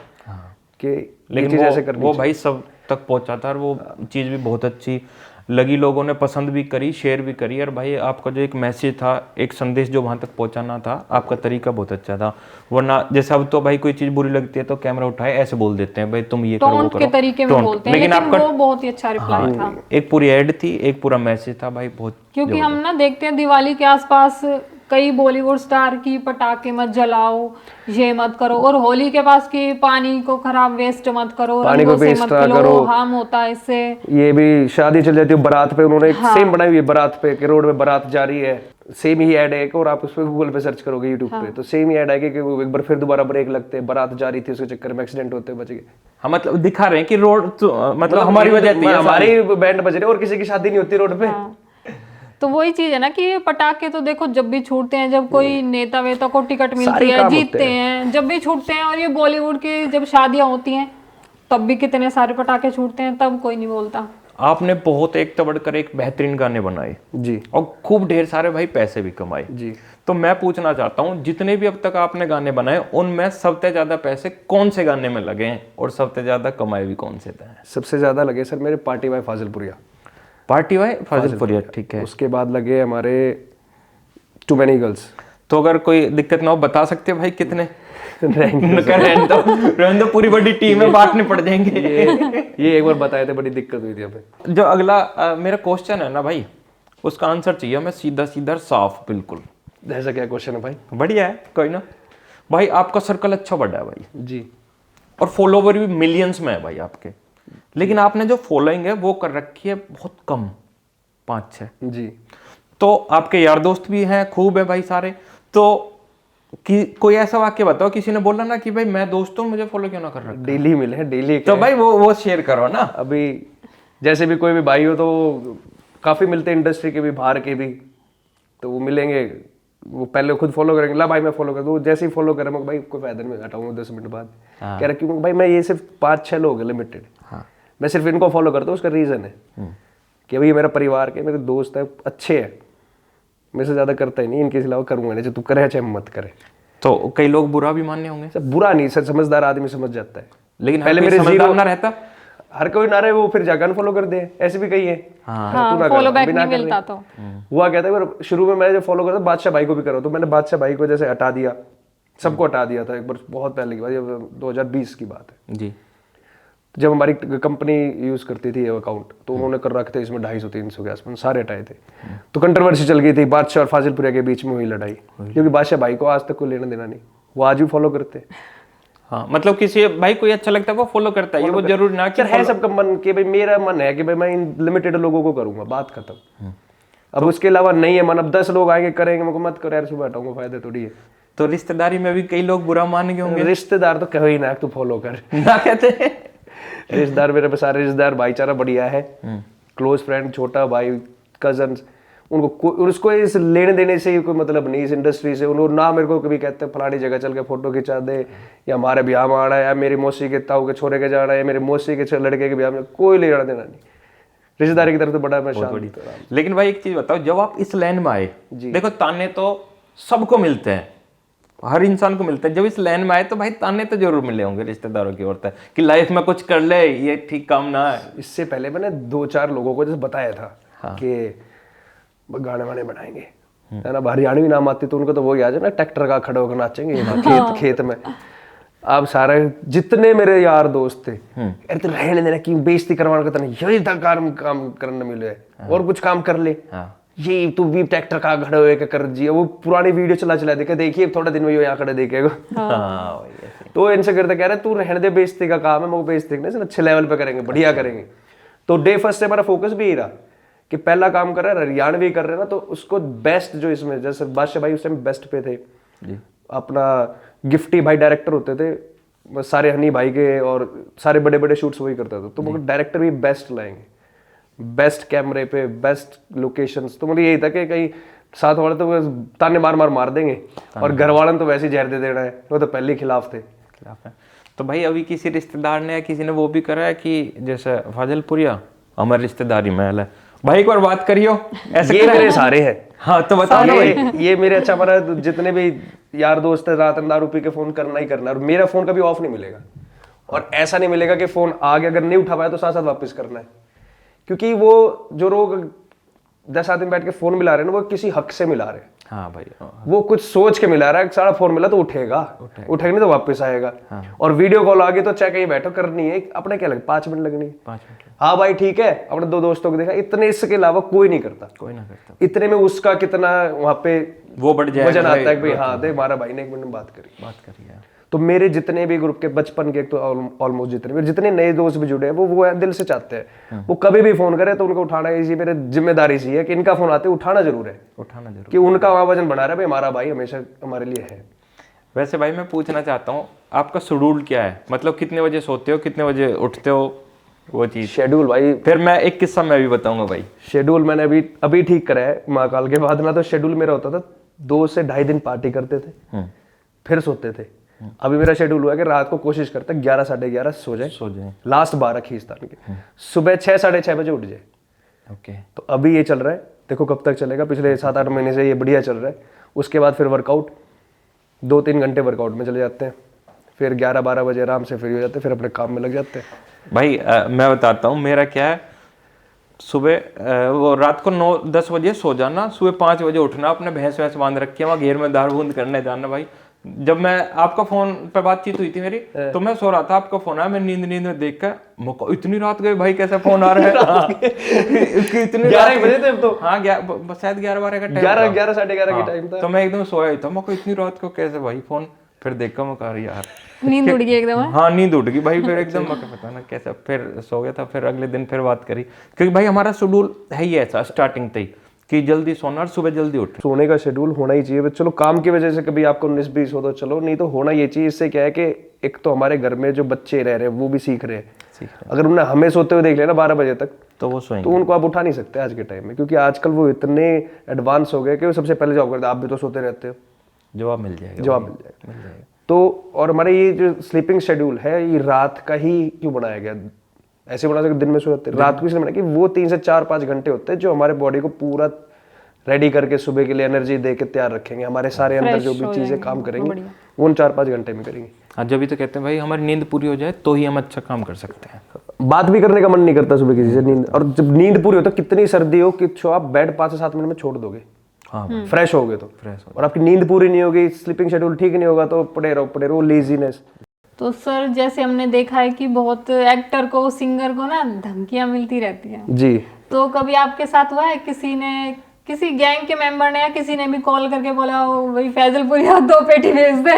कि ये चीज ऐसे करनी, वो भाई सब तक पहुंचा था और वो चीज भी बहुत अच्छी लगी, लोगों ने पसंद भी करी, शेयर भी करी। और भाई आपका जो एक मैसेज था, एक संदेश जो वहां तक पहुंचाना था, आपका तरीका बहुत अच्छा था। वरना जैसे अब तो भाई कोई चीज बुरी लगती है तो कैमरा उठाए ऐसे बोल देते हैं भाई तुम ये करो, वो करो, के तरीके में बोलते हैं। लेकिन आपका वो बहुत ही अच्छा रिप्लाई था। एक पूरी एड थी, एक पूरा मैसेज था भाई, बहुत। क्योंकि हम ना देखते हैं दिवाली के आसपास कई बॉलीवुड स्टार की पटाखे मत जलाओ, ये मत करो, और होली के पास की पानी को खराब वेस्ट मत करो, पानी को वेस्ट करो, हार्म होता है इससे। ये भी शादी चल जाती है बारात पे, उन्होंने एक सेम बनाई हुई है बारात पे कि रोड पे बारात जा रही है, सेम ही ऐड है। और आप उस पे गूगल पे सर्च करोगे, यूट्यूब पे, तो सेम ही ऐड है कि एक बार फिर दोबारा ब्रेक लगते हैं, बारात जा रही थी, उसके चक्कर में एक्सीडेंट होते बच गए। हाँ, मतलब दिखा रहे हैं कि रोड मतलब हमारी वजह से हमारी बैंड बज रहे और किसी की शादी नहीं होती रोड पे। तो वही चीज है ना कि ये पटाखे तो देखो जब भी छूटते हैं, जब कोई नेता वेता को टिकट मिलती है, जीतते हैं, जब भी छूटते हैं। और ये बॉलीवुड की जब शादियां होती हैं तब भी कितने सारे पटाखे छूटते हैं, तब कोई नहीं बोलता। आपने बहुत एक तो बढ़कर एक बेहतरीन गाने बनाए जी, और खूब ढेर सारे भाई पैसे भी कमाए जी। तो मैं पूछना चाहता हूँ, जितने भी अब तक आपने गाने बनाए उनमें सबसे ज्यादा पैसे कौन से गाने में लगे हैं और सबसे ज्यादा कमाए भी कौन से थे? सबसे ज्यादा लगे सर मेरे पार्टी बाय फाजिल पुरिया। पार्टी भाई फाजिलपुरिया, ठीक है। उसके बाद लगे हमारे टू मैनी गर्ल्स। तो अगर कोई दिक्कत ना हो बता सकते हो भाई कितने? रहने दो, पूरी बड़ी टीम में बांटने पड़ जाएंगे। ये एक बार बताए थे, बड़ी दिक्कत हुई थी हमें। जो अगला मेरा क्वेश्चन है ना भाई, उसका आंसर चाहिए हमें सीधा सीधा साफ बिल्कुल। ऐसा क्या क्वेश्चन है भाई? बढ़िया है, कोई ना भाई। आपका सर्कल अच्छा बड़ा है भाई जी, और फॉलोवर भी मिलियंस में है भाई आपके, लेकिन आपने जो फॉलोइंग है वो कर रखी है बहुत कम, 5-6। जी। तो आपके यार दोस्त भी हैं खूब है भाई सारे। तो कि कोई ऐसा वाक्य बताओ, किसी ने बोला ना कि भाई मैं दोस्त हूँ मुझे फॉलो क्यों ना कर रखा? डेली मिले हैं, डेली। तो भाई वो शेयर करो ना। अभी जैसे भी कोई भी भाई हो तो काफी मिलते हैं, इंडस्ट्री के भी बाहर के भी, तो वो मिलेंगे, वो पहले खुद फॉलो करेंगे, ला भाई मैं फॉलो कर दूँ, जैसे ही फॉलो करें मैं भाई कोई फायदा नहीं, हटाऊंगा 10 मिनट बाद। कह रहा क्यों भाई, मैं ये सिर्फ 5-6 लोग हैं लिमिटेड, मैं सिर्फ इनको फॉलो करता हूँ। उसका रीजन है कि भाई मेरा परिवार के, मेरे दोस्त है, अच्छे हैं, मेरे से ज्यादा करता ही नहीं, इनके अलावा करूंगा नहीं, चाहे तू करे चाहे मत करे। तो कई लोग बुरा भी मानने होंगे। सर बुरा नहीं सर, समझदार आदमी समझ जाता है। लेकिन पहले मेरे मेरे समझदार ना रहता, हर कोई ना रहे, वो फिर जाकर फॉलो कर दे, ऐसे भी कई है। हाँ, फॉलो बैक नहीं मिलता तो हुआ कहता है। शुरू में मैं जब फॉलो करता बादशाह भाई को भी करो, तो मैंने बादशाह भाई को जैसे हटा दिया, सबको हटा दिया था एक बार, बहुत पहले की बात, ये 2020 की बात है जी। जब हमारी कंपनी यूज करती थी अकाउंट, तो उन्होंने कर रखे थे इसमें 250-300 के आसपास, सारे हटाए थे। तो कंट्रोवर्सी चल गई थी बादशाह और फाजिलपुरिया के बीच में हुई लड़ाई, क्योंकि बादशाह भाई को आज तक कोई लेना देना नहीं, वो आज भी फॉलो करते। हाँ, मतलब किसी भाई कोई अच्छा लगता है वो फॉलो करता है, ये वो जरूर ना कि है सबका मन कि भाई, मेरा मन है कि भाई मैं इन लिमिटेड लोगों को करूंगा, बात खत्म। अब उसके अलावा नहीं है मन, अब 10 लोग आएंगे करेंगे, मुझको मत करो यार, सुबह हटाऊंगा, फायदा थोड़ी है। तो रिश्तेदारी में भी कई लोग बुरा मान गए होंगे। रिश्तेदार तो कहो ही ना, तू फॉलो कर ना कहते रिश्तेदार मेरे पे सारे रिश्तेदार भाईचारा बढ़िया है, क्लोज फ्रेंड, छोटा भाई, कजन्स, उनको उसको इस लेने देने से ही कोई मतलब नहीं, इस इंडस्ट्री से। उन्होंने ना मेरे को कभी कहते हैं फलानी जगह चल के फोटो खिंचा दे, या हमारे ब्याह में आना है, या मेरी मौसी के ताऊ के छोरे के जाना है, या मेरे मौसी के लड़के के ब्याह में, कोई लेना देना नहीं। रिश्तेदारी की तरफ तो बड़ा मैं शांत। लेकिन भाई एक चीज बताओ, जब आप इस लाइन में आए, देखो ताने तो सबको मिलते हैं, हर इंसान को मिलता है, जब इस लाइन में आए तो भाई ताने तो जरूर मिले होंगे रिश्तेदारों की ओर से कि लाइफ में कुछ कर ले, ये ठीक काम ना है। इससे पहले मैंने 2-4 लोगों को जैसे बताया था कि गाने वाने बनाएंगे, है ना, हरियाणवी नाम आती तो उनको तो वही आ जाए ना, ट्रैक्टर का खड़ा होकर नाचेंगे खेत में। अब सारे जितने मेरे यार दोस्त थे, अरे तो रहने देना, क्यों बेइज्जती करवाने का, यही था काम करने मिले, और कुछ काम कर ले, ये तू भी ट्रैक्टर का खड़े हुए कर दिया। वो पुरानी वीडियो चला देखे, देखिए थोड़ा दिन में यहाँ खड़े देखेगा। तो इनसे करते कह रहे तू रहने दे, बेइज्जती का काम है, वो बेइज्जती नहीं, अच्छे लेवल पे करेंगे, बढ़िया करेंगे। तो डे फर्स्ट से हमारा फोकस भी यही रहा कि पहला काम कर रहे हैं, हरियाणवी कर रहे हैं ना, तो उसको बेस्ट जो इसमें, जैसे बादशाह भाई उस टाइम बेस्ट पे थे, अपना गिफ्टी भाई डायरेक्टर होते थे, सारे हनी भाई के और सारे बड़े बड़े शूट्स वही करता था, तो वो डायरेक्टर भी बेस्ट लाएंगे, बेस्ट कैमरे पे, बेस्ट लोकेशंस। तो मतलब यही था कि कहीं साथ वाले तो ताने मार देंगे, और घर वाले तो वैसे ही जहर दे देना है, वो तो पहले ही खिलाफ थे। तो भाई अभी किसी रिश्तेदार ने या किसी ने वो भी करा है कि जैसे फाजिलपुरिया हमारी रिश्तेदारी महल है, भाई एक बार बात करियो ऐसे। ये मेरे सारे हैं। हाँ तो बताओ ना भाई। ये मेरे अच्छा हमारा जितने भी यार दोस्त है, रात में दारू पी के फोन करना ही करना, और मेरा फोन कभी ऑफ नहीं मिलेगा, और ऐसा नहीं मिलेगा कि फोन आ गया, अगर नहीं उठा पाया तो साथ साथ वापस करना है, क्योंकि वो जो लोग 10 आदमी बैठ के फोन मिला रहे हैं ना, वो किसी हक से मिला रहे हैं। हाँ भाई, वो कुछ सोच के मिला रहा है, सारा फोन मिला तो उठेगा नहीं तो वापस आएगा। और वीडियो कॉल आ गई तो चाहे कहीं बैठो करनी है, अपने क्या लगे 5 मिनट लगनी है, 5 मिनट। हाँ भाई ठीक है, अपने 2 दोस्तों को देखा, इतने इसके अलावा कोई नहीं करता, कोई ना करता। इतने में उसका कितना वहां पे वो बढ़ जाएगा, वजन आता है कि भाई हाँ दे हमारा भाई ने 1 मिनट में बात करी। तो मेरे जितने भी ग्रुप के बचपन के, तो ऑलमोस्ट जितने नए दोस्त भी जुड़े हैं, वो दिल से चाहते हैं, वो कभी भी फोन करे तो उनको उठाना, इसी मेरे जिम्मेदारी सी है कि इनका फोन आते उठाना जरूर है, कि उनका वहां वजन बना रहा है, भाई हमारा भाई हमेशा हमारे लिए है। वैसे भाई मैं पूछना चाहता हूँ, आपका शेड्यूल क्या है, मतलब कितने बजे सोते हो, कितने बजे उठते हो, वो चीज। शेड्यूल भाई, फिर मैं एक किस्सा मैं भी बताऊंगा भाई। शेड्यूल मैंने अभी ठीक करा है महाकाल के बाद ना, तो शेड्यूल मेरा होता था 2 से 2.5 दिन पार्टी करते थे, फिर सोते थे। अभी मेरा शेड्यूल हुआ है कि रात को कोशिश करते 11 साढ़े 11 सो जाए, लास्ट 12 खींचतान के, सुबह 6 साढ़े 6 बजे उठ जाए। ओके। तो अभी ये चल रहा है, देखो कब तक चलेगा, पिछले 7-8 महीने से ये बढ़िया चल रहा है। उसके बाद फिर वर्कआउट, 2-3 घंटे वर्कआउट में चले जाते हैं, फिर 11-12 बजे आराम से फ्री हो जाते हैं, फिर अपने काम में लग जाते हैं। भाई मैं बताता हूँ मेरा क्या है, सुबह वो रात को 9-10 बजे सो जाना, सुबह 5 बजे उठना, अपने भैंस वैंस बांध रखी है वहाँ घेर में दार बूंद करने जाना भाई। जब मैं आपका फोन पे बातचीत हुई थी मेरी, तो मैं सो रहा था, आपका फोन आया, मैं नींद में देख कर मुझको इतनी रात गई भाई, कैसा फोन आ रहा है इतनी 11 बजे थे अब तो। हाँ शायद 11-12 का टाइम 11 साढ़े 11 की टाइम था। तो मैं एकदम सोया ही था, मुझको इतनी रात को कैसे भाई फोन, फिर देखा मैं कहा यार नींद उड़ गई एकदम। हाँ नींद उठ गई भाई, फिर एकदम मैं पता ना कैसा, फिर सो गया था। फिर अगले दिन फिर बात करी, क्योंकि भाई हमारा शेड्यूल है ही ऐसा स्टार्टिंग से ही कि जल्दी सोना और सुबह जल्दी उठ। सोने का शेड्यूल होना ही चाहिए, चलो काम की वजह से कभी आपको 19-20 हो तो चलो, नहीं तो होना ये चाहिए। इससे क्या है कि एक तो हमारे घर में जो बच्चे रह रहे हैं वो भी सीख रहे हैं। अगर उन्हें हमें सोते हुए देख लिया ना 12 बजे तक, तो वो सोएंगे, तो उनको आप उठा नहीं सकते आज के टाइम में, क्योंकि आजकल वो इतने एडवांस हो गए कि वो सबसे पहले जॉब करते हैं। आप भी तो सोते रहते हो, जवाब मिल जाएगा, जवाब मिल जाएगा। तो और हमारे ये जो स्लीपिंग शेड्यूल है ये रात का ही क्यों बनाया गया? ऐसे बना सकते दिन में सो जाते, रात को इसलिए बनाया कि वो 3 से 4-5 घंटे होते हैं जो हमारे बॉडी को पूरा रेडी करके सुबह के लिए एनर्जी दे के तैयार रखेंगे। हमारे सारे अंदर जो भी चीजें काम करेंगे वो उन 4-5 घंटे में करेंगे। हाँ जब भी तो कहते हैं भाई हमारी नींद पूरी हो जाए तो ही हम अच्छा काम कर सकते हैं। बात भी करने का मन नहीं करता सुबह किसी से, नींद, और जब नींद पूरी हो तो कितनी सर्दी हो कि आप बेड 5 से 7 मिनट में छोड़ दोगे। हाँ फ्रेश हो गए तो फ्रेश हो, और आपकी नींद पूरी नहीं होगी, स्लीपिंग शेड्यूल ठीक नहीं होगा तो पड़े रहो लेजीनेस। तो सर जैसे हमने देखा है कि बहुत एक्टर को, सिंगर को ना धमकियां मिलती रहती हैं जी। तो कभी आपके साथ हुआ है किसी गैंग के मेंबर ने या किसी ने भी कॉल करके बोला हो भाई फैजलपुरी 2 पेटी भेज दे?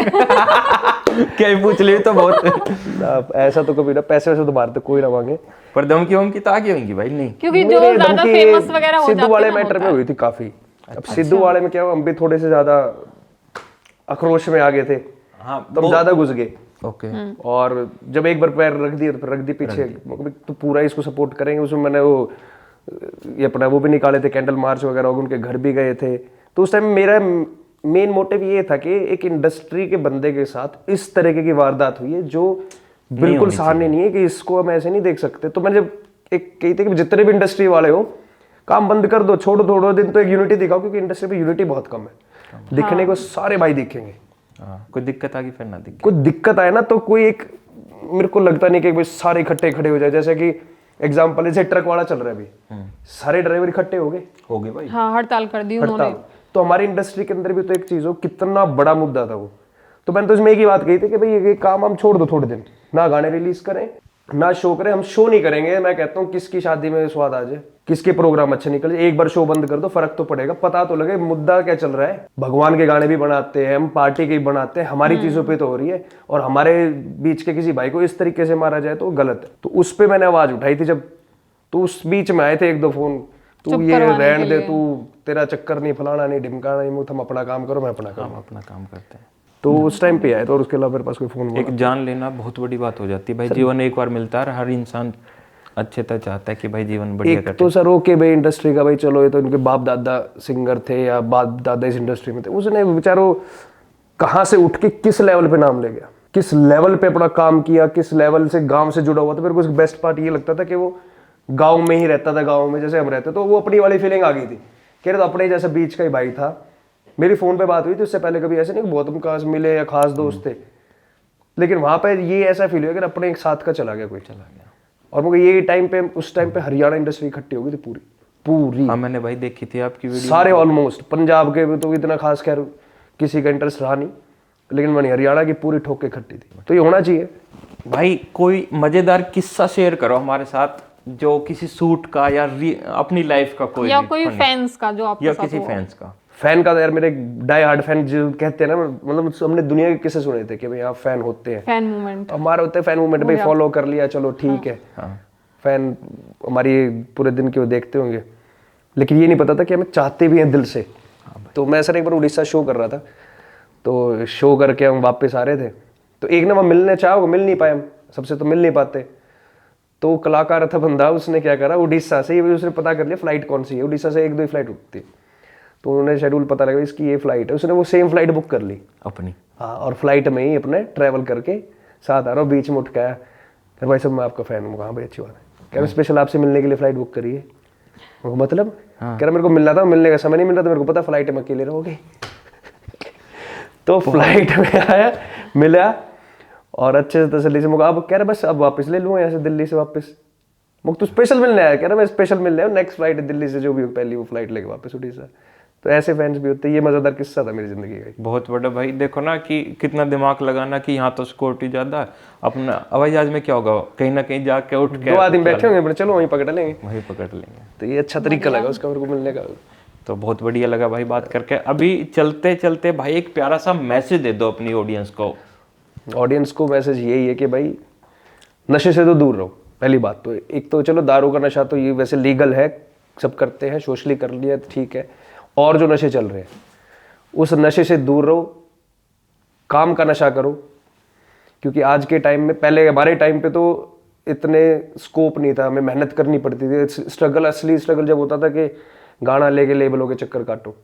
क्या ही पूछ लिए तो बहुत ऐसा तो कभी ना, पैसे वैसे तो मारते कोई ना मांगे, पर धमकी वमकी तो आगे होंगी भाई नहीं, क्योंकि जो मेरे ज्यादा धमकी फेमस वगैरह हो सिद्धू जाते वाले हैं ना, मैटर होता में है। हुई थी काफी। अब सिद्धू वाले में क्या हुआ, हम भी थोड़े से ज्यादा आक्रोश में आ गए थे, हाँ तब ज्यादा घुस गए। ओके। और जब एक बार पैर रख दिया तो फिर रख दी पीछे, तो पूरा इसको सपोर्ट करेंगे। उसमें मैंने ये अपना वो भी निकाले थे, कैंडल मार्च वगैरह, उनके घर भी गए थे। तो उस टाइम मेरा मेन मोटिव ये था कि एक इंडस्ट्री के बंदे के साथ इस तरीके की वारदात हुई है जो बिल्कुल सराहनीय नहीं है, कि इसको हम ऐसे नहीं देख सकते। तो मैंने जब एक कही थी कि जितने भी इंडस्ट्री वाले हो काम बंद कर दो, छोड़ो थोड़ा दिन तो एक यूनिटी दिखाओ, क्योंकि इंडस्ट्री में यूनिटी बहुत कम है। दिखने को सारे भाई दिखेंगे, कोई दिक्कत आ गई फिर ना दिखे, कोई दिक्कत आए ना तो कोई एक, मेरे को लगता नहीं कि सारे इकट्ठे खड़े हो जाए। जैसे कि एग्जांपल जैसे ट्रक वाला चल रहा है अभी, सारे ड्राइवर इकट्ठे हो गए भाई। हाँ हड़ताल कर दी उन्होंने। हड़ताल। तो हमारी इंडस्ट्री के अंदर भी तो एक चीज हो, कितना बड़ा मुद्दा था वो। तो मैंने तो इसमें एक ही बात कही थी कि भाई ये काम हम छोड़ दो थोड़े दिन, ना गाने रिलीज करें ना शो करें। हम शो नहीं करेंगे, मैं कहता हूँ किसकी शादी में स्वाद आ जाए, किसके प्रोग्राम अच्छे निकल जाए, एक बार शो बंद कर दो, फर्क तो पड़ेगा, पता तो लगे मुद्दा क्या चल रहा है। भगवान के गाने भी बनाते हैं हम, पार्टी के भी बनाते हैं, हमारी चीजों पे तो हो रही है, और हमारे बीच के किसी भाई को इस तरीके से मारा जाए तो गलत है। तो उस पे मैंने आवाज उठाई थी जब, तो उस बीच में आए थे 1-2 फोन, तू ये रहने दे, तू तेरा चक्कर नहीं, फलाना नहीं, ढिमकाना नहीं, तुम अपना काम करो, मैं अपना काम अपना काम करते हैं। तो उस टाइम पे आए तो, और उसके अलावा मेरे पास कोई फोन एक जान लेना बहुत बड़ी बात हो जाती है भाई। जीवन एक बार मिलता है, हर इंसान अच्छे तक चाहता है कि भाई जीवन बढ़िया कटे। तो सर ओके भाई इंडस्ट्री का भाई चलो, ये तो इनके बाप दादा सिंगर थे या बाप दादा इस इंडस्ट्री में थे, उसने बेचारो कहाँ से उठ के किस लेवल पे नाम ले गया, किस लेवल पे अपना काम किया, किस लेवल से गांव से जुड़ा हुआ था। मेरे को बेस्ट पार्ट ये लगता था कि वो गांव में ही रहता था, गांव में जैसे हम रहते, तो वो अपनी वाली फीलिंग आ गई थी, कह रहे तो अपने जैसे बीच का ही भाई था। मेरी फोन पे बात हुई थी उससे पहले, कभी ऐसे नहीं कि बहुत हम खास मिले या खास दोस्त थे, लेकिन वहां पे ये ऐसा फील हुआ कि अपने एक साथ का चला गया। और मुझे ये टाइम पे, उस टाइम पे हरियाणा इंडस्ट्री इकट्ठी हो गई थी पूरी। हाँ मैंने भाई देखी थी आपकी वीडियो, सारे ऑलमोस्ट पंजाब के तो इतना खास खैर किसी का इंटरेस्ट रहा नहीं, लेकिन मैंने हरियाणा की पूरी ठोक के इकट्ठी थी। तो ये होना चाहिए भाई। कोई मजेदार किस्सा शेयर करो हमारे साथ, जो किसी सूट का या अपनी लाइफ का कोई, या कोई फैंस का जो आपके या साथ किसी हुआ। फैंस का। फैन का तो यार मेरे डाई हार्ड फैन जो कहते हैं ना, मतलब हमने दुनिया के किस्से सुने थे कि भाई आप फैन होते हैं, फैन मूवमेंट हमारे होते हैं फैन मूवमेंट, भाई फॉलो कर लिया चलो ठीक है। फैन हमारी पूरे दिन की वो देखते होंगे, लेकिन ये नहीं पता था कि हमें चाहते भी हैं दिल से। तो मैं सर एक बार उड़ीसा शो कर रहा था, तो शो करके हम वापस आ रहे थे, तो एक ना वहाँ मिलने चाहो, मिल नहीं पाए हम, सबसे तो मिल नहीं पाते। तो कलाकार था बंदा, उसने क्या करा, उड़ीसा से ही उसने पता कर लिया फ्लाइट कौन सी है, उड़ीसा से 1-2 फ्लाइट उठती है, तो उन्होंने शेड्यूल पता लगा इसकी ये फ्लाइट है, उसने वो सेम फ्लाइट बुक कर ली अपनी। हाँ, और फ्लाइट में ही अपने ट्रैवल करके साथ आ रहा हूँ, बीच में उठ के आया, कह भाई साहब मैं आपका फैन हूँ। हाँ भाई अच्छी बात है, कह रहा स्पेशल आपसे मिलने के लिए फ्लाइट बुक करी है। मतलब कह रहा मेरे को मिलना था, मिलने का समय नहीं मिल रहा था, मेरे को पता फ्लाइट में अकेले रहोगे। तो फ्लाइट में आया, मिला और अच्छे से तसल्ली से मुझे, अब कह रहा बस अब वापस ले लूँगा यहाँ से दिल्ली से वापस। मुझे तो स्पेशल मिलने आया, कह रहा मैं स्पेशल मिलने आया, नेक्स्ट फ्लाइट दिल्ली से जो भी हो पहली वो फ्लाइट लेके वापस उड़ीसा। तो ऐसे फैंस भी होते हैं। ये मजेदार किस्सा था मेरी जिंदगी का। बहुत बड़ा भाई, देखो ना कि कितना दिमाग लगाना कि यहाँ तो सिक्योरिटी ज्यादा है, अपना हवाई जहाज में क्या होगा, कहीं ना कहीं जाके उठ के 2 आदमी बैठे होंगे, पर चलो वहीं पकड़ लेंगे। वही पकड़ लेंगे। तो ये अच्छा तरीका लगा उसका मेरे को मिलने का। तो बहुत बढ़िया लगा भाई बात करके। अभी चलते चलते भाई एक प्यारा सा मैसेज दे दो अपनी ऑडियंस को। ऑडियंस को मैसेज यही है कि भाई नशे से तो दूर रहो। पहली बात तो एक तो चलो दारू का नशा तो ये वैसे लीगल है, सब करते हैं, सोशली कर लिया ठीक है। और जो नशे चल रहे हैं उस नशे से दूर रहो, काम का नशा करो। क्योंकि आज के टाइम में, पहले हमारे टाइम पे तो इतने स्कोप नहीं था, हमें मेहनत करनी पड़ती थी। स्ट्रगल, असली स्ट्रगल जब होता था कि गाना लेके लेबलों के चक्कर काटो।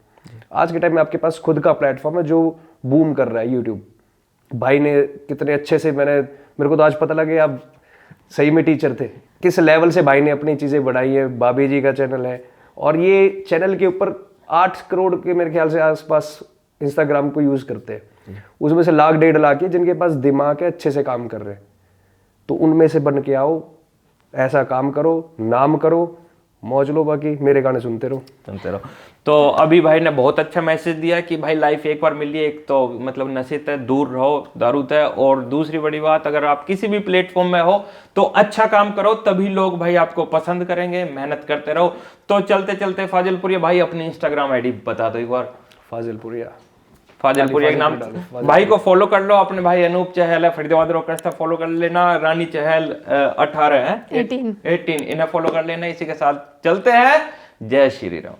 आज के टाइम में आपके पास खुद का प्लेटफॉर्म है जो बूम कर रहा है। यूट्यूब भाई ने कितने अच्छे से, मेरे को तो आज पता लगे आप सही में टीचर थे, किस लेवल से भाई ने अपनी चीज़ें बढ़ाई है। बाबी जी का चैनल है और ये चैनल के ऊपर 8 करोड़ के मेरे ख्याल से आसपास इंस्टाग्राम को यूज़ करते हैं। उसमें से 1 लाख 1.5 लाख है जिनके पास दिमाग है, अच्छे से काम कर रहे हैं। तो उनमें से बन के आओ, ऐसा काम करो, नाम करो, मौज लो, बाकी मेरे गाने सुनते रहो। तो अभी भाई ने बहुत अच्छा मैसेज दिया कि भाई लाइफ एक बार मिली है, एक तो मतलब नशे से दूर रहो, दारू से, और दूसरी बड़ी बात अगर आप किसी भी प्लेटफॉर्म में हो तो अच्छा काम करो, तभी लोग भाई आपको पसंद करेंगे। मेहनत करते रहो। तो चलते चलते फाजिलपुरिया भाई अपनी इंस्टाग्राम आईडी बता दो एक बार। फाजिलपुरिया एक नाम, भाई को फॉलो कर लो। अपने भाई अनूप चहल है फरीदाबाद रोकर्स का फॉलो कर लेना। रानी चहल 18 है 18 इन्हें फॉलो कर लेना। इसी के साथ चलते हैं। जय श्री राम।